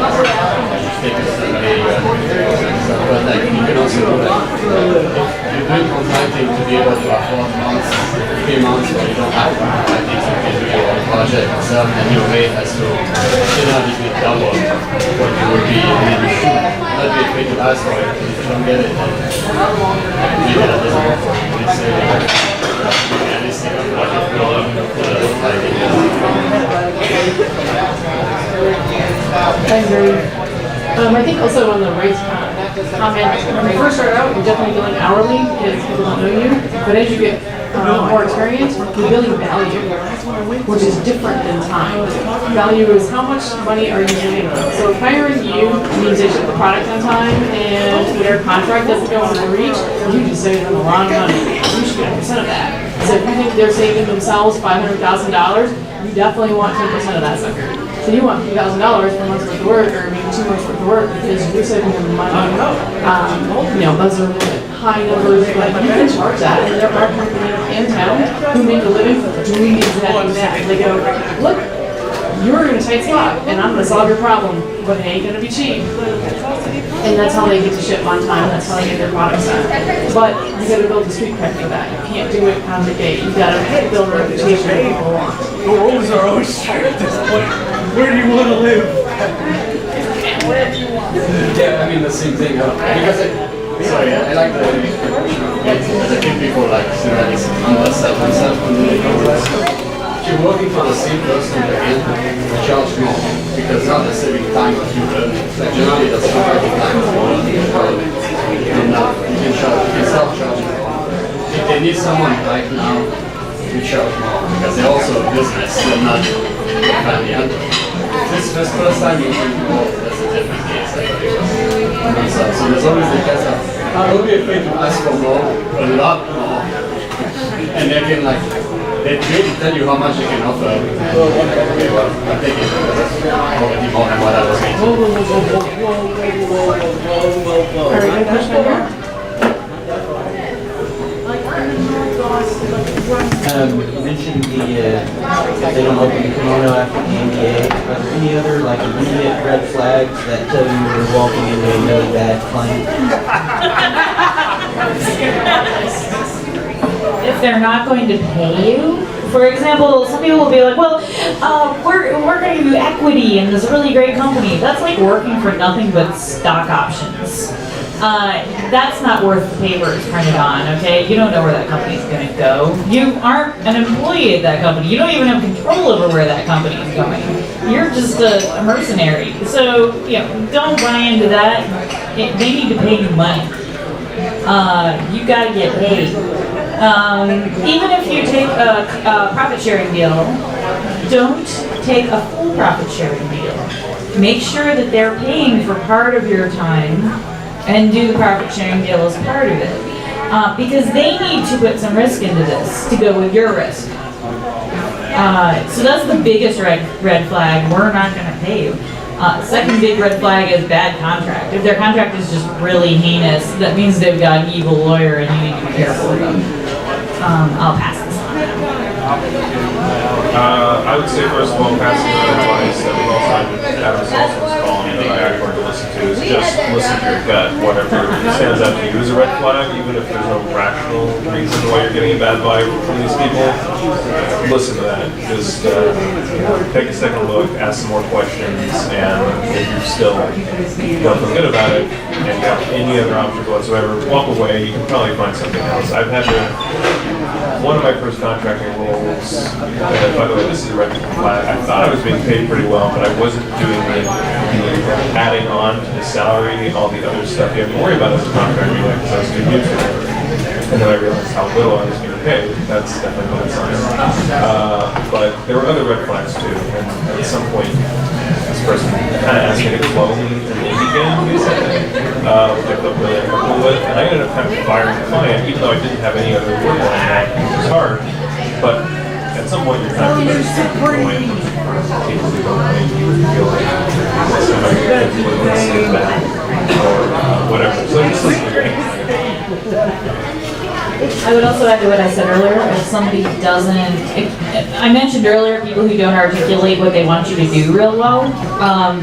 Take a salary and stuff. But like you can also do that. If you're doing contracting to be able to afford 3 months where you don't have contracting, so you can do your own project yourself, and your rate has to generally double what you would be. I mean, you should not be afraid to ask for it. If you don't get it, then maybe that doesn't work. It's realistic of what you're doing. I agree. I think also on the rates comment, when you first start out, you're definitely billing hourly because people don't know you. But as you get more experience, you're billing value, which is different than time. Value is how much money are you giving them. So if hiring you means they ship the product on time and their contract doesn't go under reach, you just saved them a lot of money. You should get 10% of that. So if you think they're saving themselves $500,000, you definitely want 10% of that sucker. So you want $3,000 per month's worth of work, or maybe 2 months worth of work, because you're saving them money. Those are high numbers, but you can charge that, and there are companies in town who make a living doing exactly that. They go, look, you're in a tight spot, and I'm going to solve your problem, but it ain't going to be cheap. And that's how they get to ship on time. That's how they get their products done. But you got to build a street cred for that. You can't do it out of the gate. You got to build a reputation that people want. The roles are always shared at this point. Where do you want to live? Yeah, I mean the same thing. Because I like the as I think people like journalists understand themselves when they do this. If you're working for the same person again, you charge more because now they're saving time on you. Like generally that's not having time for and now you can start charging more. If they need someone right now, you charge more because they're also a business, they're not family. This is the first time you work people, that's a different case. So there's always the case of don't be afraid to ask for more, a lot more, and they can they tell you how much they can offer. Okay, well, I'll take it because that's already more than what I was getting. Are we going to push that here? You mentioned if they don't open the kimono after the NDA. Are there any other immediate red flags that tell you you're walking into a really bad client? If they're not going to pay you, for example, some people will be like, well, we're going to give you equity in this really great company. That's like working for nothing but stock options. That's not worth the paper it's printed on, okay? You don't know where that company's going to go. You aren't an employee at that company. You don't even have control over where that company is going. You're just a mercenary. So, don't buy into that. They need to pay you money. You got to get paid. Even if you take a profit sharing deal, don't take a full profit sharing deal. Make sure that they're paying for part of your time and do the profit sharing deal as part of it. Because they need to put some risk into this to go with your risk. So that's the biggest red flag. We're not going to pay you. Second big red flag is bad contract. If their contract is just really heinous, that means they've got an evil lawyer and you need to be careful with them. I'll pass this on now. I would say first of all, passing the advice that we all signed with Adam's also call and the backward to listen to is just listen to your gut. Whatever stands out to you as a red flag, even if there's no rational reason why you're getting a bad vibe from these people, listen to that. Just take a second look, ask some more questions, and if you still don't feel good about it, and you have any other option whatsoever, walk away. You can probably find something else. I've had one of my first contracting roles, by the way, this is a red flag. I thought I was being paid pretty well, but I wasn't doing the adding on to the salary, all the other stuff you have to worry about as a contractor, like, because I was too used to it. And then I realized how little I was getting paid. That's definitely not a sign. But there were other red flags too, and at some point, this person kind of asked me to clone an indie game, basically, which I felt really uncomfortable with, and I ended up kind of firing the client, even though I didn't have any other work on that, which was hard. But at some point, you're kind of going people who don't make you feel like somebody wants to back or whatever. So just listen to your I would also add to what I said earlier, if somebody doesn't, I mentioned earlier people who don't articulate what they want you to do real well,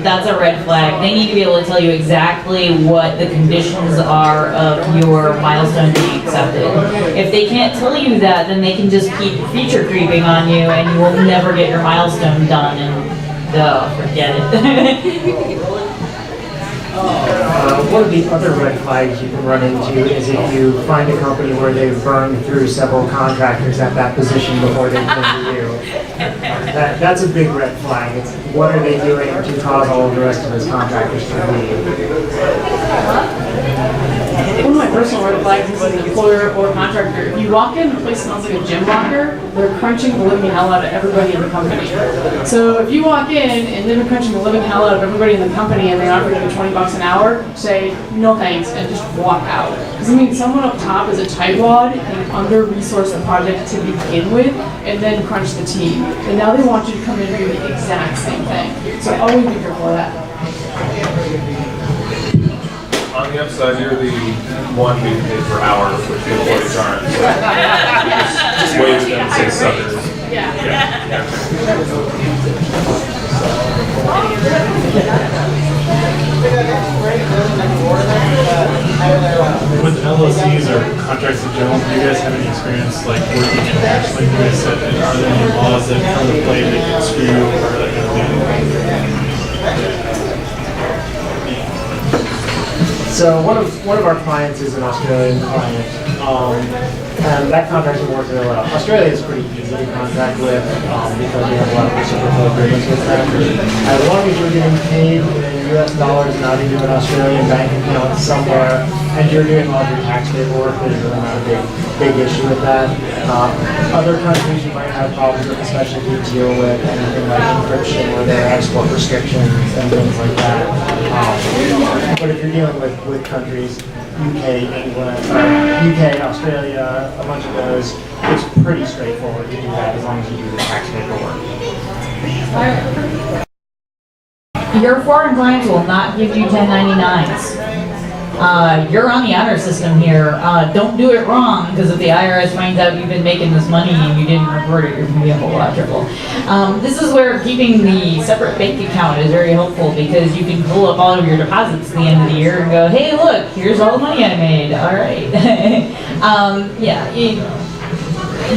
that's a red flag. They need to be able to tell you exactly what the conditions are of your milestone being accepted. If they can't tell you that, then they can just keep feature creeping on you and you will never get your milestone done and forget it. One of the other red flags you can run into is if you find a company where they've burned through several contractors at that position before they come to you. That's a big red flag. It's what are they doing to cause all of the rest of those contractors to leave? One of my personal red flags is an employer or contractor. If you walk in and the place smells like a gym locker, they're crunching the living hell out of everybody in the company. So if you walk in and they've been crunching the living hell out of everybody in the company and they offer you $20 an hour, say no thanks and just walk out. Because I mean, someone up top is a tightwad and under-resource the project to begin with and then crunch the team. And now they want you to come in and do the exact same thing. So always be careful of that. On the upside, you're the one being paid per hour, which the employees aren't. So just wait for them to say suckers. With LLCs or contracts in general, do you guys have any experience like working internationally? Do you guys are there any laws that come into play that can screw you over that kind of thing? So one of our clients is an Australian client, and that contract works really well. Australia is pretty easy to contract with because we have a lot of reciprocal agreements with them. As long as you're getting paid in U.S. dollars, not into an Australian bank account somewhere, and you're doing all of your tax paperwork, there's really not a big issue with that. Other countries you might have problems with, especially if you deal with anything like encryption or their export restrictions and things like that. But if you're dealing with countries, UK, England, UK, Australia, a bunch of those, it's pretty straightforward to do that as long as you do the tax paperwork. Your foreign clients will not give you 1099s. You're on the honor system here. Don't do it wrong, because if the IRS finds out you've been making this money and you didn't report it, you're going to be in a whole lot of trouble. This is where keeping the separate bank account is very helpful, because you can pull up all of your deposits at the end of the year and go, hey, look, here's all the money I made. All right.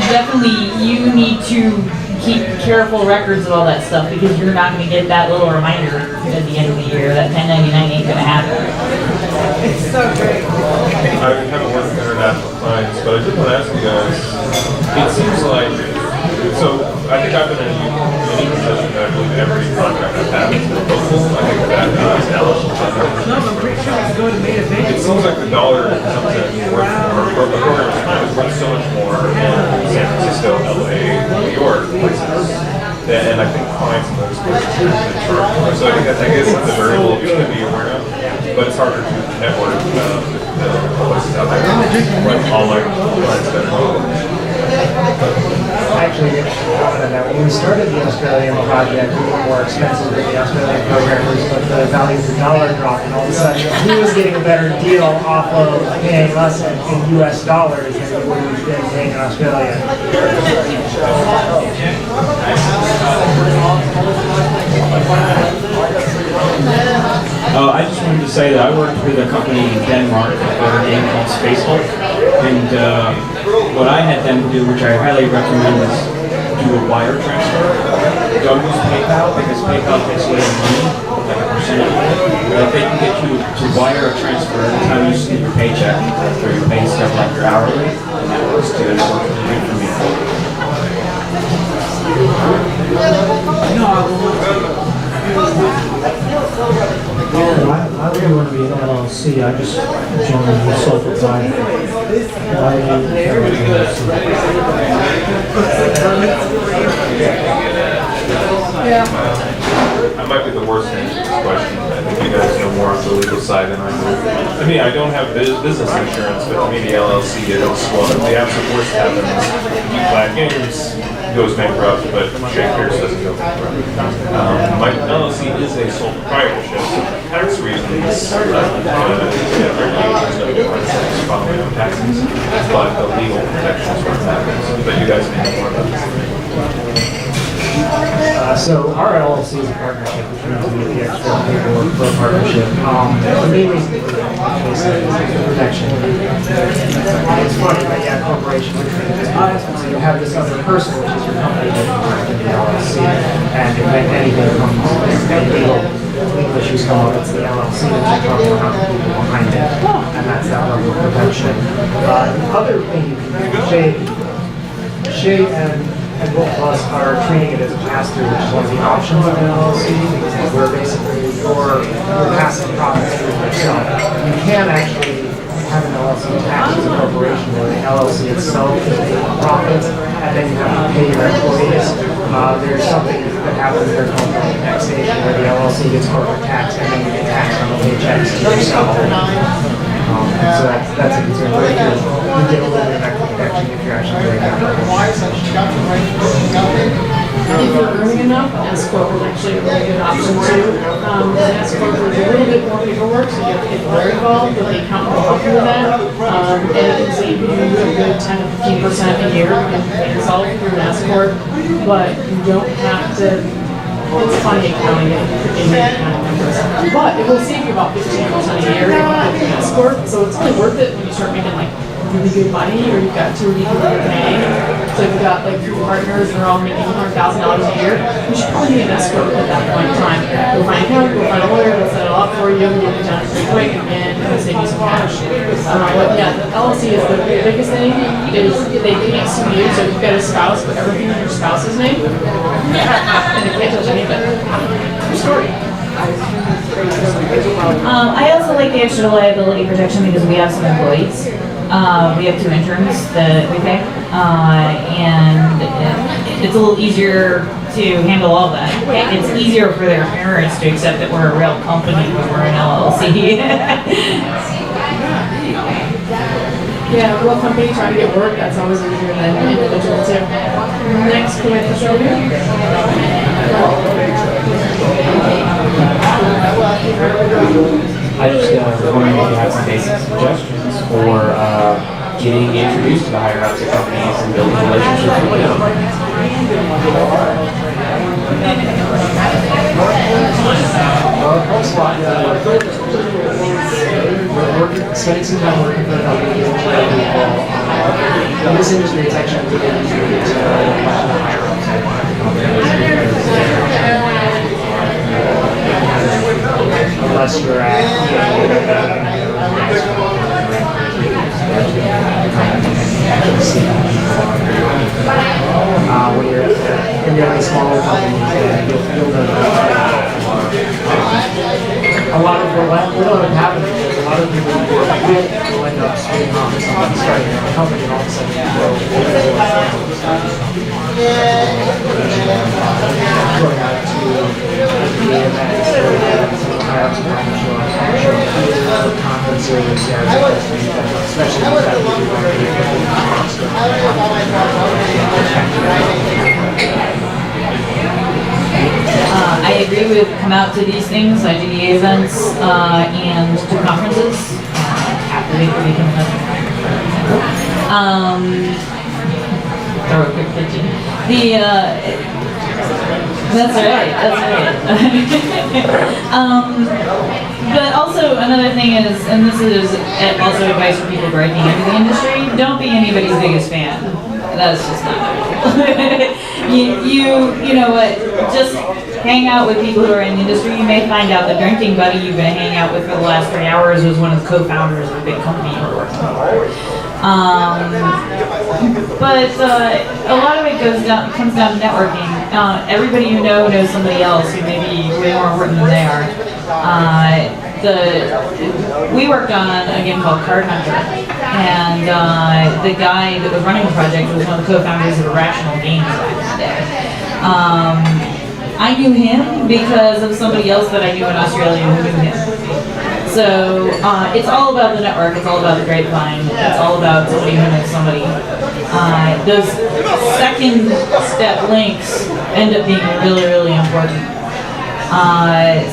Definitely you need to keep careful records of all that stuff, because you're not going to get that little reminder at the end of the year. That 1099 ain't going to happen. It's so great. I haven't worked with international clients, but I did want to ask you guys, it seems like, so I think I've been in a unique position that I believe every contract I've had has been local. I think that is eligible. It seems like the dollar comes in worth more, but the program is worth so much more in San Francisco, LA, New York, places. And I think clients in those places tend to charge more. So I guess that's a variable you should be aware of. But it's harder to network the places out there. Like all our clients that are Actually, when we started the Australian project, we were more expensive than the Australian programmers, but the value of the dollar dropped, and all of a sudden he was getting a better deal off of paying us in US dollars than he would have been paying in Australia. I just wanted to say that I worked with a company in Denmark for a game called Space Hulk, and what I had them do, which I highly recommend, is do a wire transfer. Don't use PayPal because PayPal takes away the money, like a percentage of it. But if they can get you to wire a transfer every time you see your paycheck, or your pay stuff like your hourly, then that works too. And it works really good for me. I really want to be an LLC. I just joined the sole proprietor. I might be the worst answer to this question. I think you guys know more on the legal side than I do. To me, I don't have business insurance, but to me, the LLC is well, the absolute worst happens. Plaid Games goes bankrupt, but Shay doesn't go bankrupt. My LLC is a sole proprietorship, so for tax reasons, following on taxes, but the legal protections for taxes. But you guys may know more about this than me. So our LLC is a partnership, which means we get the extra paperwork for a partnership. The main reason for that is protection. It's funny, but yeah, corporation, so you have this other person, which is your company, that you work in the LLC, and if anything comes, any legal issues come up, it's the LLC that you're talking about, the people behind it, and that's that level of protection. The other thing you can do, Shay and both of us are treating it as a pass-through, which is one of the options of an LLC, where basically you're passing profits through yourself. You can actually have an LLC tax as a corporation, where the LLC itself is making profits, and then you have to pay your employees. There's something that happens there called taxation, where the LLC gets corporate tax, and then you get taxed on the paychecks to yourself. So that's a concern. But you get a little bit of extra protection if you're actually doing that. If you're earning enough, S Corp is actually a really good option too. S Corp is a little bit more paperwork, so you have to get very involved, but the accountant will help you with that. And it can save you a good 10 to 15% a year. It's all through an S Corp, but you don't have to. It's funny accounting it in the accounting numbers, but it will save you about 15% a year if you get an S Corp. So it's only worth it when you start making like really good money, or you've got 2 people that are paying. So if you've got like 3 partners and they're all making $100,000 a year, you should probably be an escrow at that point in time. Go find an accountant, go find a lawyer, they'll set it up for you, you'll get it done pretty quick, and it'll save you some cash. But yeah, the LLC is the biggest thing, is they can't sue you, so if you've got a spouse, put everything in your spouse's name, and they can't touch any of it. Your story. I also like the extra liability protection because we have some employees. We have 2 interns that we pay, and it's a little easier to handle all that. It's easier for their parents to accept that we're a real company when we're an LLC. Yeah, real company trying to get work, that's always easier than individual too. Next, can we have the show here? I just was wondering if you had some basic suggestions for getting introduced to the higher ups of companies and building relationships with them. Spending some time working for a company in this industry, it's actually really easy to find the higher ups of companies. Unless you're at when you're at a smaller company, you'll know a lot of what happens is a lot of people will end up spinning off and starting their own company, and all of a sudden you go going out to the events, conferences, especially I agree with come out to these things, IGDA events, and to conferences. Activate the weekend. Throw a quick pitch in. That's right. another thing is, and this is also advice for people breaking into the industry, don't be anybody's biggest fan. That's just not you know what, just hang out with people who are in the industry. You may find out the drinking buddy you've been hanging out with for the last 3 hours was one of the co-founders of a big company you were working for. But a lot of it comes down to networking. Everybody you know knows somebody else who may be way more important than they are. We worked on a game called Card Hunter, and the guy that was running the project was one of the co-founders of Irrational Games back in the day. I knew him because of somebody else that I knew in Australia who knew him. So it's all about the network, it's all about the grapevine, it's all about somebody who knows somebody. Those second step links end up being really, really important.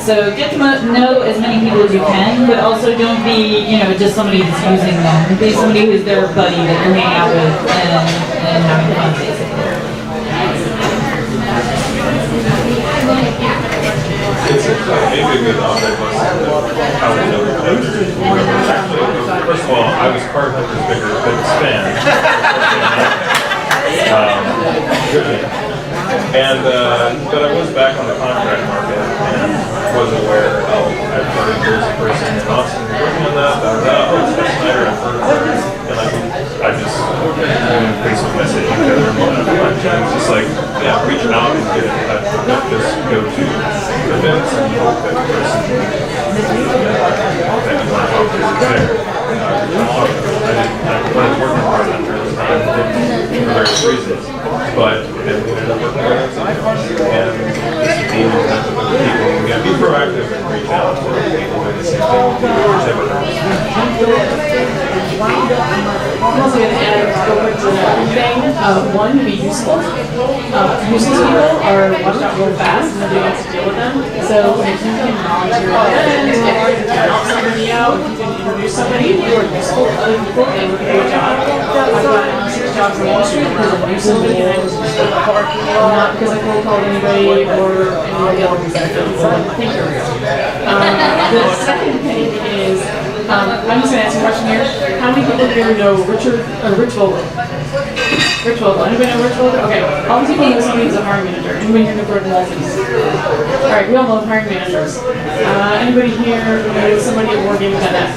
So get to know as many people as you can, but also don't be, just somebody that's using them. Be somebody who's their buddy that you're hanging out with and having fun, basically. It's maybe a good object lesson of how we know each other. Actually, first of all, I was Card Hunter's biggest fan. But I was back on the contract market and was aware, I've heard there's a person in Austin working on that, it's Tess Snider, I've heard of her, and I just Facebook message each other and whatnot. And it's just like, reach out and get in touch with them, just go to events and hope that the person that you want to talk to is there. I wasn't working hard after this time, for various reasons, but then we ended up working on it, and just being in touch with other people, be proactive and reach out to people doing the same thing. I'm also going to add over to everything. One, be useful. Useless people are watched out real fast and nobody wants to deal with them. So if you can volunteer at an event, if you can help somebody out, if you can introduce somebody who are useful to other people, they would do a job. I've gotten 6 jobs in the industry because I knew somebody and I was useful. Not because I cold called anybody or anybody else that I think you're real. The second thing is, I'm just going to ask a question here. How many people here know Rich Vogel? Rich Vogel. Anybody know Rich Vogel? Okay. All these people know somebody who's a hiring manager. Anybody here know Gordon Maltzen? Alright, we all know hiring managers. Anybody here know somebody at wargaming.net?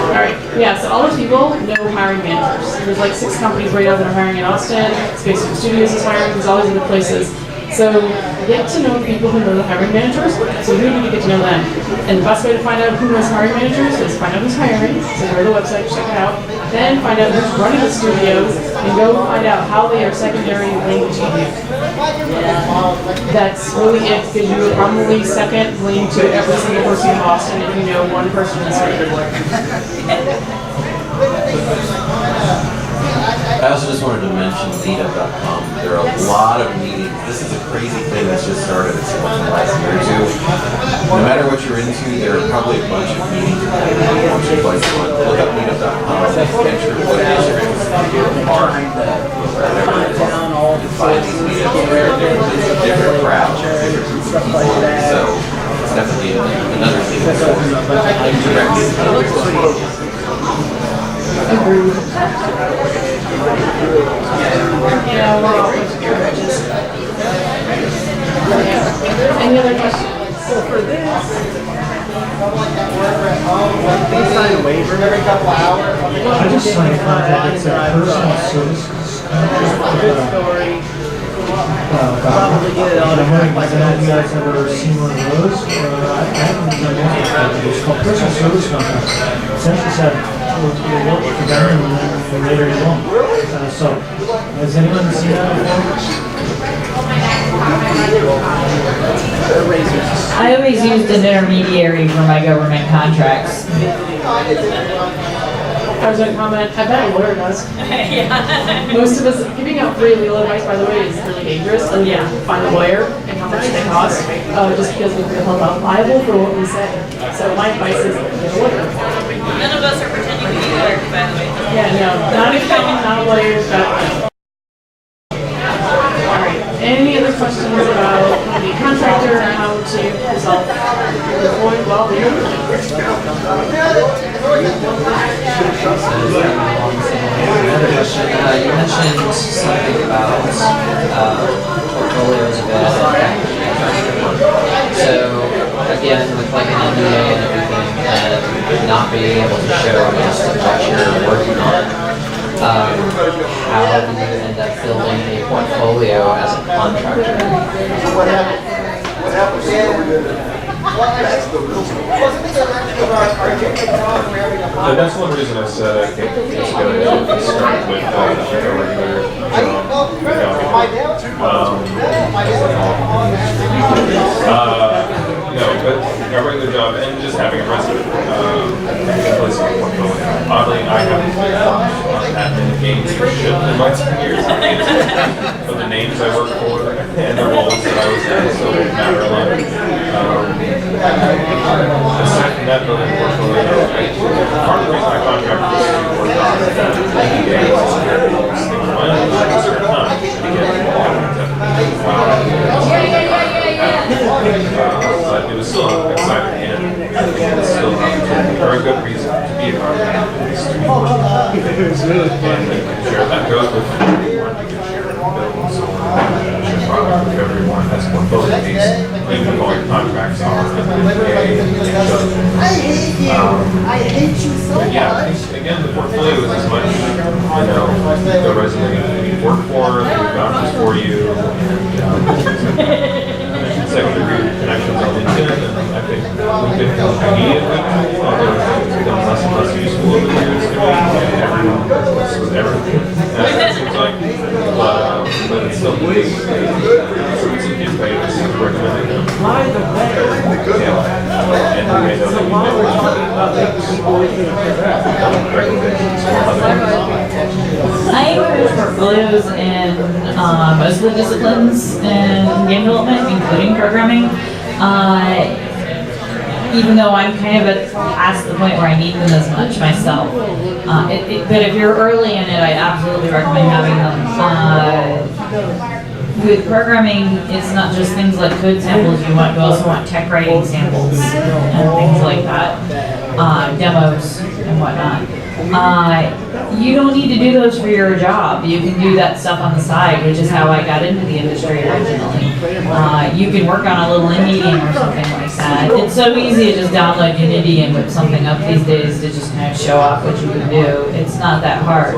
Alright, yeah, so all those people know hiring managers. There's like 6 companies right now that are hiring in Austin. Space Studios is hiring. There's all these other places. So get to know people who know the hiring managers, so you need to get to know them. And the best way to find out who knows hiring managers is find out who's hiring, so go to the website, check it out, then find out who's running the studios, and go find out how they are secondary linked to you. That's really it, because you are probably second linked to every single person in Boston if you know one person in the city. I also just wanted to mention meetup.com. There are a lot of meetings. This is a crazy thing that's just started in the last year or two. No matter what you're into, there are probably a bunch of meetings which are quite fun. Look up meetup.com, enter what it is you're interested in, art, whatever it is. You can find these meetups where there's different crowds, different groups of people. So it's definitely another thing that's directly to Agreed. Yeah, we're all any other questions? So for this, they sign a waiver every couple hours. I just signed a contract. It's a personal service. Good story. Probably get it on. I don't know if you guys ever seen one of those. I haven't done anything. It's called personal service contract. Essentially said, you work for them and later you don't. So, has anyone seen that before? I always used an intermediary for my government contracts. I was going to comment, I bet a lawyer does. Yeah. Most of us, giving out free legal advice, by the way, is really dangerous. And yeah, find a lawyer and how much they cost, just because we feel held out liable for what we say. So my advice is, get a lawyer. None of us are pretending to be lawyers, by the way. Yeah, no, not a accountant, not a lawyer, but... Alright, any other questions about the contractor and how to resolve Another question, you mentioned something about portfolios of So again, with like an NDA and everything, and not being able to show just what you're working on, how do you end up building a portfolio as a contractor? So that's one reason I said I think it's a good idea to start with a regular but a regular job and just having a resume place in the portfolio. Oddly, I haven't worked on that many games for shit in my 10 years of the names I worked for and the roles that I was in, so it matter a lot. Aside from that building portfolio, part of the reason I contracted was to work on but it was still exciting and I think it's still an opportunity or a good reason to be a contractor is to be and you can share that goes with everyone, you can share it build so share product with everyone that's portfolio based, even if all your contracts are but yeah, I think again the portfolio is as much the resume that you work for, the vouchers for you, and second degree connections on LinkedIn, and I think LinkedIn can be a good tool, although it's become less and less useful over the years. Everyone works with everything, it seems like, but it's still good. So it's a good way to recommend it. And we may know that I manage portfolios in most of the disciplines in game development, including programming. Even though I'm kind of past the point where I need them as much myself. But if you're early in it, I absolutely recommend having them. With programming, it's not just things like code samples you also want tech writing samples and things like that, demos and whatnot. You don't need to do those for your job. You can do that stuff on the side, which is how I got into the industry originally. You can work on a little indie game or something like that. It's so easy to just download Unity and whip something up these days to just kind of show off what you can do. It's not that hard.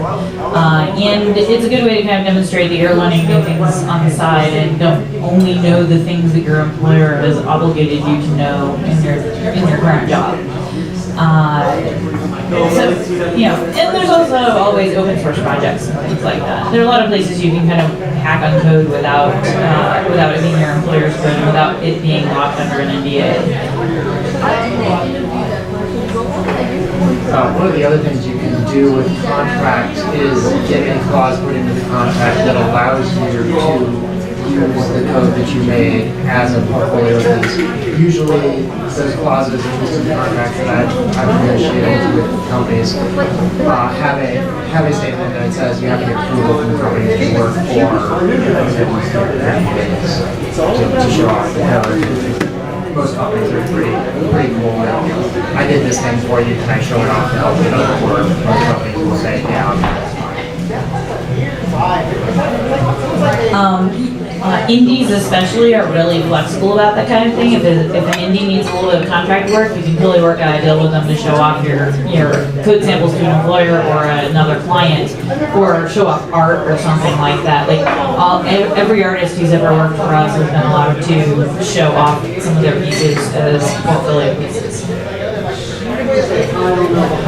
And it's a good way to kind of demonstrate that you're learning new things on the side and don't only know the things that your employer has obligated you to know in your current job. So, and there's also always open source projects and things like that. There are a lot of places you can kind of hack on code without it being your employer's code and without it being locked under an NDA. One of the other things you can do with contracts is get a clause put into the contract that allows you to use the code that you made as a portfolio piece. Usually, those clauses, at least in the contracts that I've negotiated with companies, have a statement that says you have to get approval from the company that you work for to show off. Most companies are pretty cool. I did this thing for you, can I show it off to help you know work? Most companies will say, yeah, that's fine. Indies especially are really flexible about that kind of thing. If an indie needs a little bit of contract work, you can totally work out a deal with them to show off your code samples to an employer or another client, or show off art or something like that. Like every artist who's ever worked for us has been allowed to show off some of their pieces as portfolio pieces.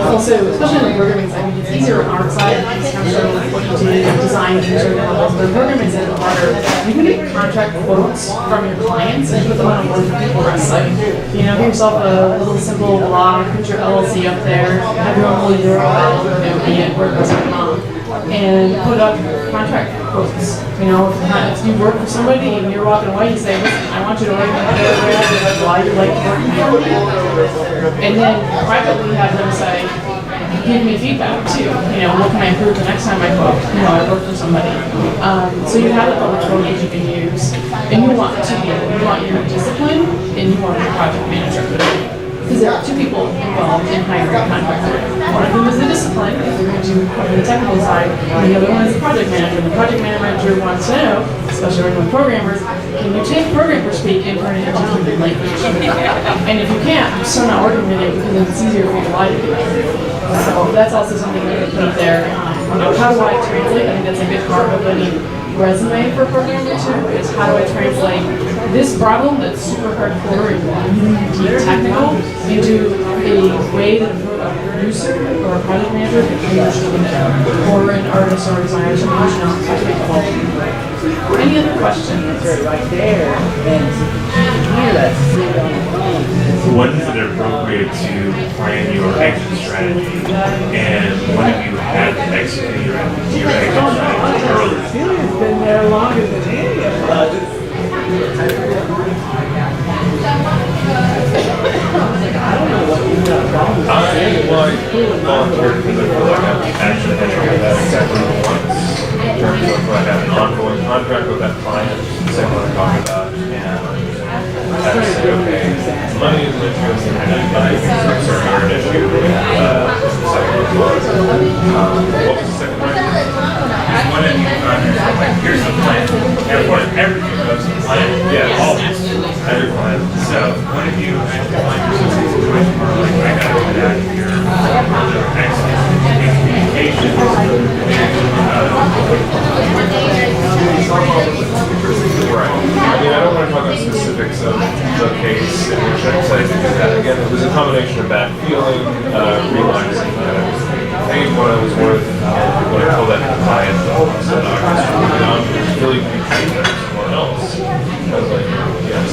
Also, especially on the programming side, it's easier on our side, it's kind of show what you do, design, user levels, but programming side is harder. You can get contract quotes from your clients and put them on a WordPress site. Give yourself a little simple blog, put your LLC up there, have your own little URL, be it WordPress.com, and put up contract quotes. If you work for somebody and you're walking away, you say, listen, I want you to write me a paragraph why you like working for me. And then privately have them say, give me feedback too. What can I improve the next time I work for somebody. So you have a public quote that you can use. And you want two people. You want your discipline and you want your project manager. Because there are two people involved in hiring a contractor. One of them is the discipline, if they're going to do the technical side, and the other one is the project manager. And the project manager wants to know, especially working with programmers, can you take programmer speak and turn it into human language? And if you can't, I'm still not working with you because it's easier for you to lie to people. So that's also something that we put there. How do I translate? I think that's a big part of any resume for programmer too, is how do I translate this problem that's super hardcore and deep technical into a way that a producer or a project manager can understand, or an artist or designer can understand. Any other questions? Right there, and here that's When is it appropriate to plan your exit strategy? And when have you had to execute your exit strategy early? Celia's been there longer than any of us. I don't know what you've got wrong with I volunteered because I feel like I'm actually entering that exactly once. In terms of I have an ongoing contract with that client, same one I talked about, and I have to say, okay, money is an issue, and I concern are an issue with the second one. What was the second one? When did you like, here's the plan, and of course everything goes to the plan. Yeah, always, every plan. So when have you actually find yourself in a situation where like I gotta get out of here, further excellence in communication, Right. I mean, I don't want to talk about specifics of the case in which I decided to do that. Again, it was a combination of bad feeling, realizing that I was paid what I was worth. When I told that to the client, I said, I'm really being paid by someone else. I was like, yes.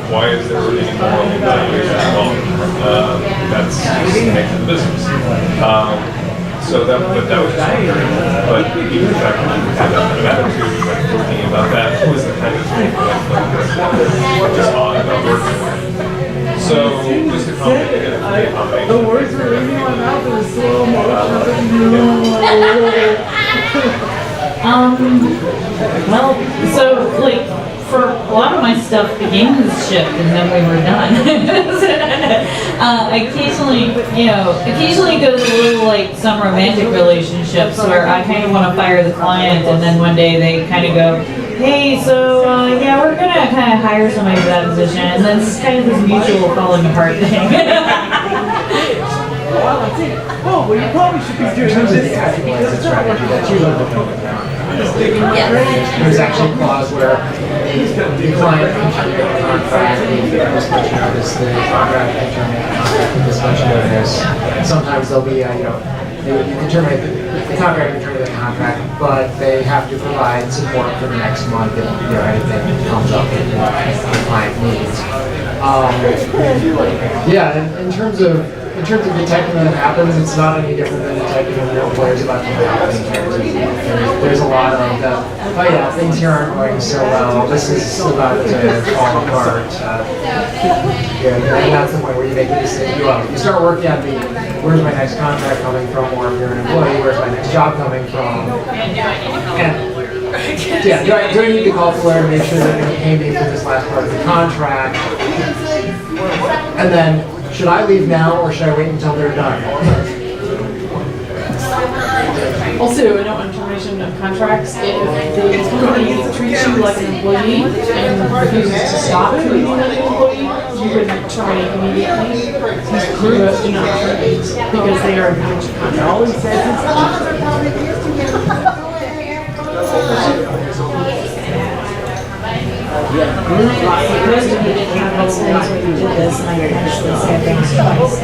Why is there any more evaluation involved? That's just the nature of the business. So that was just wondering, but even the fact that you had that kind of attitude, like talking about that was the kind of thing that I just odd about working with. So just a combination. The words were leaving my mouth in slow motion. Well, so like for a lot of my stuff, the game was shipped and then we were done. Occasionally goes a little like some romantic relationships where I kind of want to fire the client and then one day they kind of go, hey, so yeah, we're gonna kind of hire somebody for that position, and then it's kind of this mutual falling apart thing. Oh, well, you probably should be doing this. Exit strategy that you there's actually a clause where the client can terminate the contract with this much notice, the contract can terminate the contract with this much notice. Sometimes there'll be, you can terminate the contract can terminate the contract, but they have to provide support for the next month if anything comes up that the client needs. In terms of detecting that happens, it's not any different than detecting when your employer's about to happen in terms of there's a lot of things here aren't going so well, this is about to fall apart. And that's the point where you make a decision. You start working at where's my next contract coming from, or if you're an employee, where's my next job coming from? And do I need to call Bullard to make sure that they're paying me for this last part of the contract? And then, should I leave now or should I wait until they're done? Also, on termination of contracts, if the company treats you like an employee and refuses to stop treating you like an employee, you would terminate immediately. Do not terminate because they are a breach of contract. Always says Most of you didn't have those things when you did this, and I actually said things twice.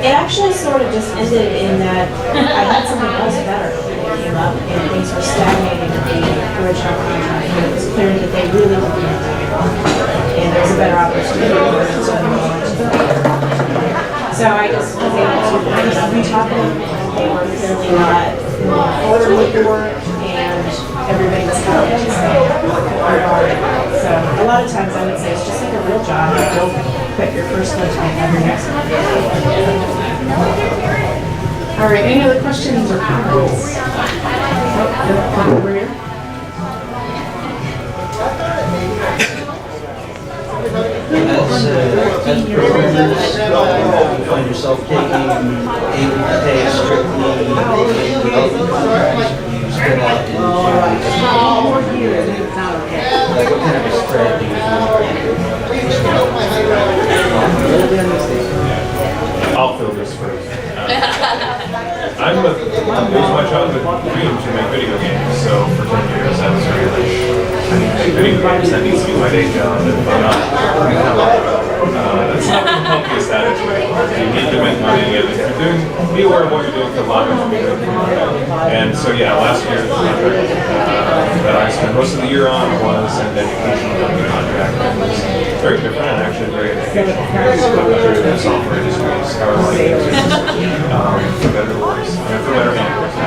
It actually sort of just ended in that I had something else better that came up, and things were stagnating at the original contract, and it was clear that they really didn't have that. And there was a better opportunity for it, so I just was able to re-talk them, and they were clearly not forward with the work, and everybody was happy. So a lot of times I would say it's just like a real job. Don't quit your first one to have your next one. All right, any other questions or comments? Oh, over here. as programmers, you find yourself taking pay strictly development contracts, you split out into like what kind of a spread do you do? I'll fill this first. It was my childhood dream to make video games, so for 10 years I was very like, I need to make video games, that needs to be my day job, and if I'm not, that's not the healthiest attitude. You need to make money, and if you're doing, be aware of what you're doing for love and be doing for money. And so yeah, last year the contract that I spent most of the year on was an educational company contract. It was very different and actually very educational. Through the software industry, for better or worse, for better and worse.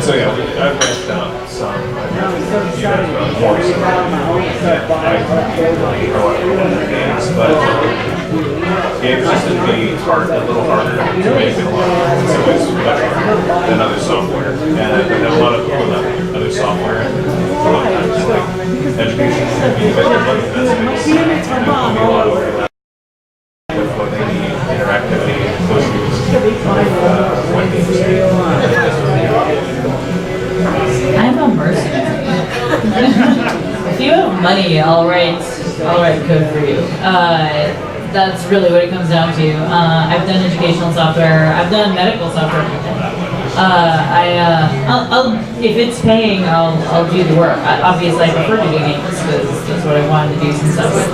So yeah, I've branched out some. You guys about more so. I really grow up with games, but games just tend to be a little harder to make in a lot of ways much harder than other software. And a lot of other software, a lot of times like education, you get your money, that's the biggest thing. And there can be a lot of overlap with what they need, interactivity, those things, what the industry. I'm a mercenary. If you have money, I'll write code for you. That's really what it comes down to. I've done educational software. I've done medical software. I'll if it's paying, I'll do the work. Obviously, I prefer to do games because that's what I wanted to do since I was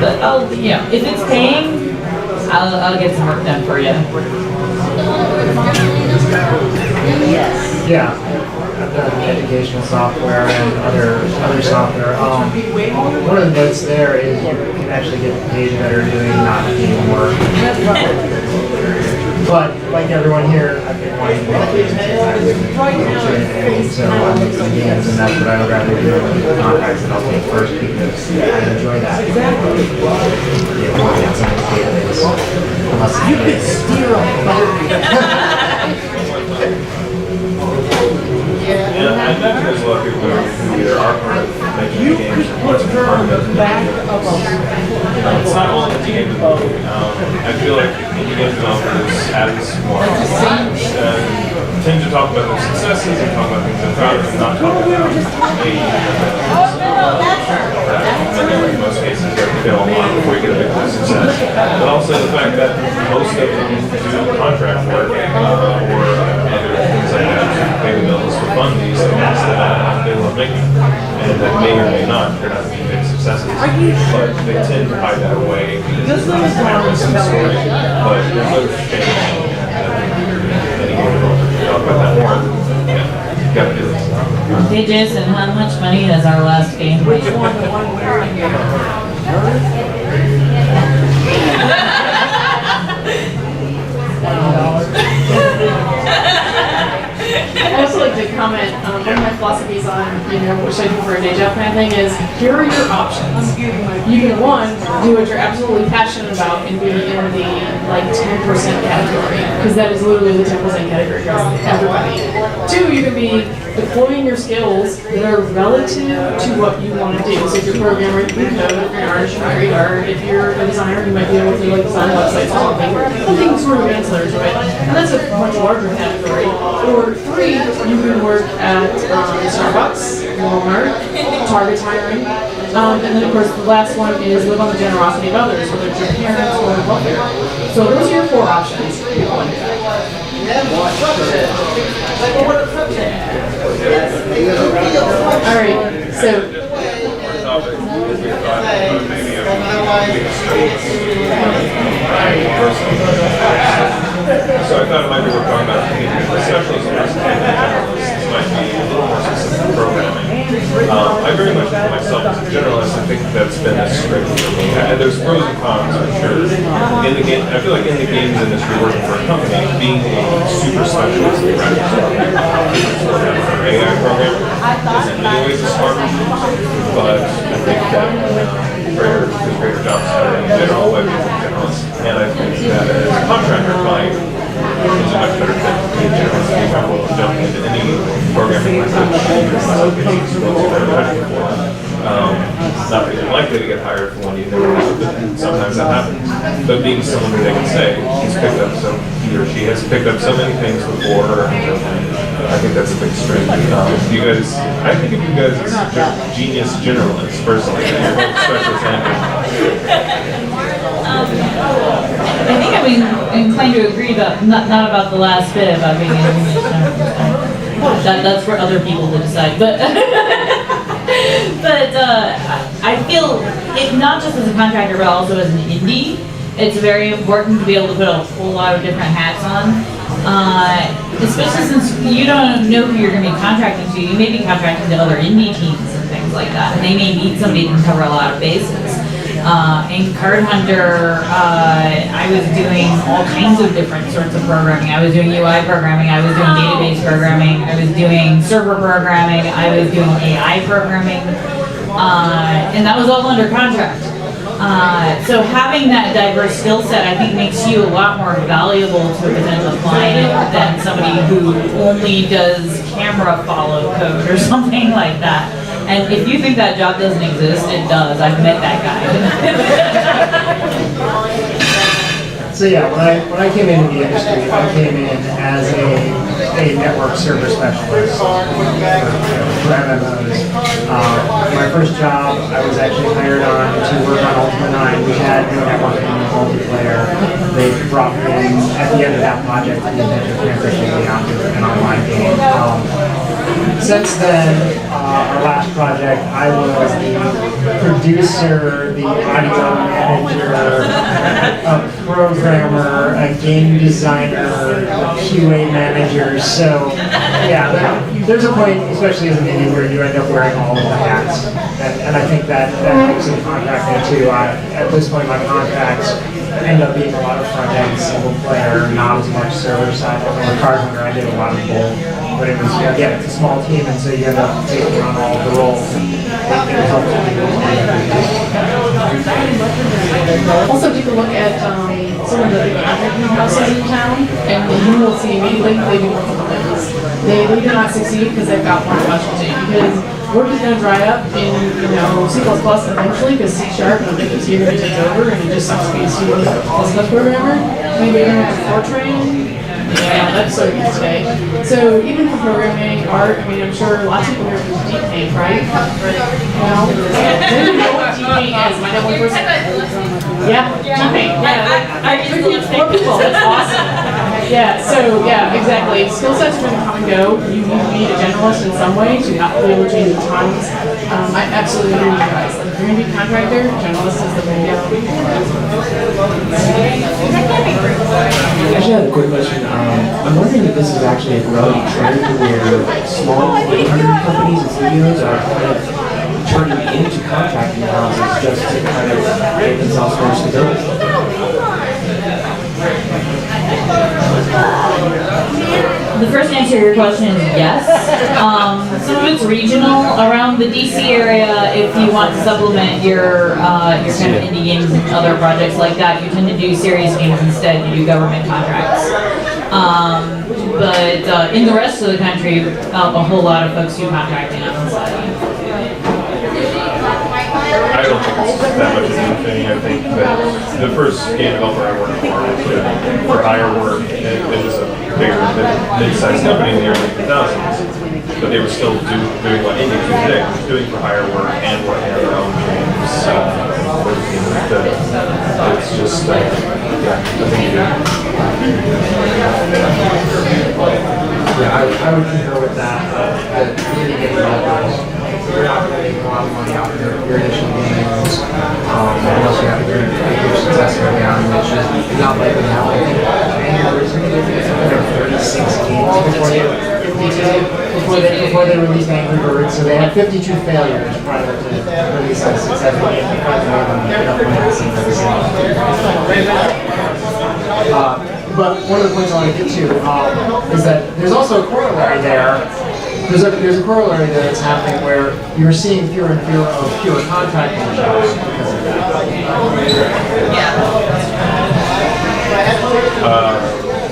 but I'll if it's paying, I'll get some work done for you. Yeah, I've done educational software and other software. One of the notes there is you can actually get paid better doing not game work. But like everyone here, I've been wanting to make games since I was and so I'm making games, and that's what I would rather do than the contracts that I'll take first because I enjoy that. Yeah, working on someone's database. Unless you could steer a Yeah, I imagine there's a lot of people who either are part of making games or want to be part of it. It's not all indie game development. I feel like indie game developers as more tend to talk about their successes and talk about things they're proud of and not talk about in most cases they fail a lot before you get a big success. But also the fact that most of them do contract work or other things like that to pay the bills to fund these things that they love making. And that may or may not turn out to be big successes. But they tend to hide that away because it's not a some story. But there's no shame in talk about that more. Yeah, you gotta do this. Hey Jason, how much money is our last game? Which one? The one where I also like to comment, one of my philosophies on, what should I do for a day job kind of thing is, here are your options. You can, one, do what you're absolutely passionate about and be in the, 10% category, because that is literally the 10% category for everybody. Two, you can be deploying your skills that are relative to what you want to do. So if you're a programmer, you can code. If you're an artist, you might read art. If you're a designer, you might be able to design websites or something sort of ancillary to it. And that's a much larger category. Or three, you can work at Starbucks, Walmart, Target hiring. And then of course the last one is live on the generosity of others, whether it's your parents or welfare. So those are your four options. Alright, so So I thought it might be worth talking about specialism as generalists might be a little more specific programming. I very much think myself as a generalist. I think that's been a strength for me. There's pros and cons, I'm sure. In the game, I feel like in the games industry, working for a company, being a super specialist in graphics programming or AI programmer isn't in many ways a smart move, but I think that there's greater jobs in general by being a generalist. And I think that as a contractor, mine is a much better fit to be a generalist. Being able to jump into any programming language, even if my application skills are better before. Not that you're likely to get hired for one, you never know, but sometimes that happens. But being someone who they can say, he or she has picked up so many things before, I think that's a big strength. You guys, I think of you guys as genius generalists, personally. You're both special champions. I think I'm inclined to agree, but not about the last bit about being a genius generalist. That's for other people to decide, but I feel it not just as a contractor, but also as an indie. It's very important to be able to put a whole lot of different hats on, especially since you don't know who you're going to be contracting to. You may be contracting to other indie teams and things like that, and they may need somebody who can cover a lot of bases. In Card Hunter, I was doing all kinds of different sorts of programming. I was doing UI programming, I was doing database programming, I was doing server programming, I was doing AI programming, and that was all under contract. So having that diverse skill set, I think, makes you a lot more valuable to a potential client than somebody who only does camera follow code or something like that. And if you think that job doesn't exist, it does. I've met that guy. So yeah, when I came into the industry, I came in as a network server specialist for MMOs. My first job, I was actually hired on to work on Ultima 9. We had no networking multiplayer. They brought me in at the end of that project with the intention of transitioning me onto an online game. Since then, our last project, I was the producer, the audio manager, a programmer, a game designer, a QA manager. So, yeah, there's a point, especially as an indie, where you end up wearing all of the hats. And I think that helps in contracting too. At this point, my contracts end up being a lot of front-end, single-player, not as much server-side. On the Card Hunter, I did a lot of both. But it was, again, it's a small team, and so you end up taking on all of the roles. It helps people. Also, take a look at some of the big contracting houses in town, and you will see immediately they do work on things. They do not succeed because they've got one specialty. Because work is going to dry up in C++ eventually, because C# and the year takes over, and it just sucks to be a C++ programmer. Maybe you're going to have Fortran. Yeah, that's so good today. So even for programming, art, I mean, I'm sure lots of people here use deep paint, right? Maybe you know what deep paint is. Am I the only person? Yeah, deep paint. Yeah, I use four people. That's awesome. Yeah, so yeah, exactly. Skill sets are going to come and go. You need a generalist in some way to not be able to do tons. I absolutely agree with you guys. Like, if you're going to be a contractor, generalist is the way to go. I actually have a quick question. I'm wondering if this is actually a growing trend where small independent companies and studios are kind of turning into contracting houses just to kind of get themselves more stability. The first answer to your question is yes. Some of it's regional around the DC area. If you want to supplement your kind of indie games and other projects like that, you tend to do serious games instead. You do government contracts. But in the rest of the country, a whole lot of folks do contracting on the side. I don't think it's that much of anything. I think that the first game developer I worked for was for hire work. It was a bigger, mid-sized company in the early 2000s, but they were still doing what indies do today, doing for hire work and working on their own games. It's just, yeah, I think you do. Yeah, I would concur with that. That really get developers, you're not going to make a lot of money out of your initial games, unless you have a huge success early on, which is not likely to happen. There are 36 games before they released Angry Birds, so they had 52 failures prior to release a successful game. But one of the points I want to get to is that there's also a corollary there. There's a corollary there that's happening where you're seeing fewer and fewer of pure contracting jobs because of that.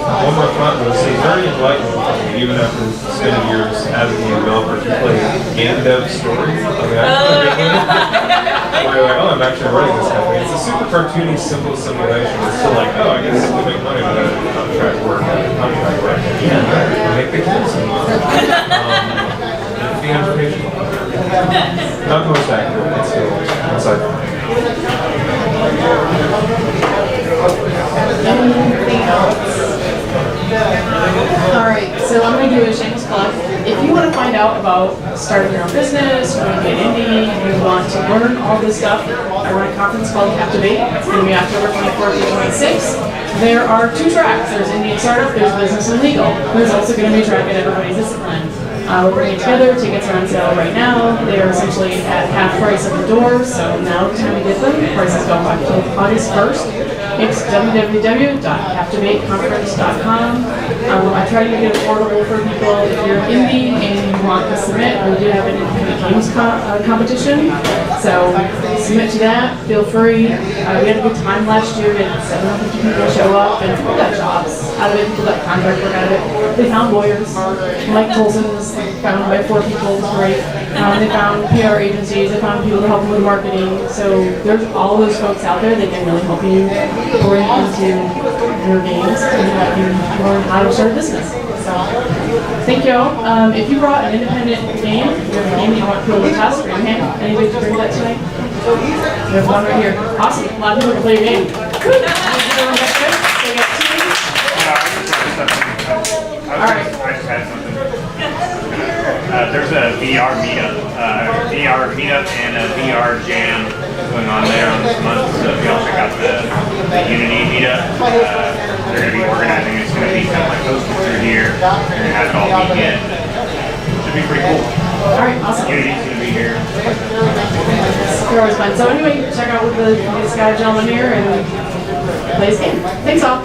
One more thought was, it's very enlightening, even after spending years as a game developer, to play end of story. I mean, where you're like, oh, I'm actually running this company. It's a super cartoony, simple simulation. It's still like, oh, I guess to make money with that contract work. Yeah, make the kids. The education. Not the most accurate, it's still inside. Anything else? Alright, so I'm going to do a shameless plug. If you want to find out about starting your own business, you want to get indie, you want to learn all this stuff, I run a conference called Captivate. It's going to be October 24th to 26th. There are 2 tracks. There's indie and startup, there's business and legal. There's also going to be a track in everybody's discipline. We're bringing it together. Tickets are on sale right now. They are essentially at half price at the door, so now it's time to get them. Prices go up until August 1st. It's www.captivateconference.com. I try to make it affordable for people. If you're indie and you want to submit, we do have an independent games competition. So submit to that. Feel free. We had a good time last year. We had 750 people show up, and people got jobs out of it. People got contract work out of it. They found lawyers. Mike Tolson was found by 4 people. It was great. They found PR agencies. They found people to help them with marketing. So there's all those folks out there that can really help you bring into your games and help you learn how to start a business. So thank you all. If you brought an independent game, you have a game that you want people to test, raise your hand. Anybody to bring that tonight? We have one right here. Awesome. A lot of people can play your game. I just had something. There's a VR meetup, and a VR jam going on there on this month. So if y'all check out the Unity meetup, they're going to be organizing. It's going to be kind of like hosted through here. They're going to have it all weekend. Should be pretty cool. All right, awesome. Unity's going to be here. They're always fun. So anyway, check out with this guy, gentleman here, and play his game. Thanks all.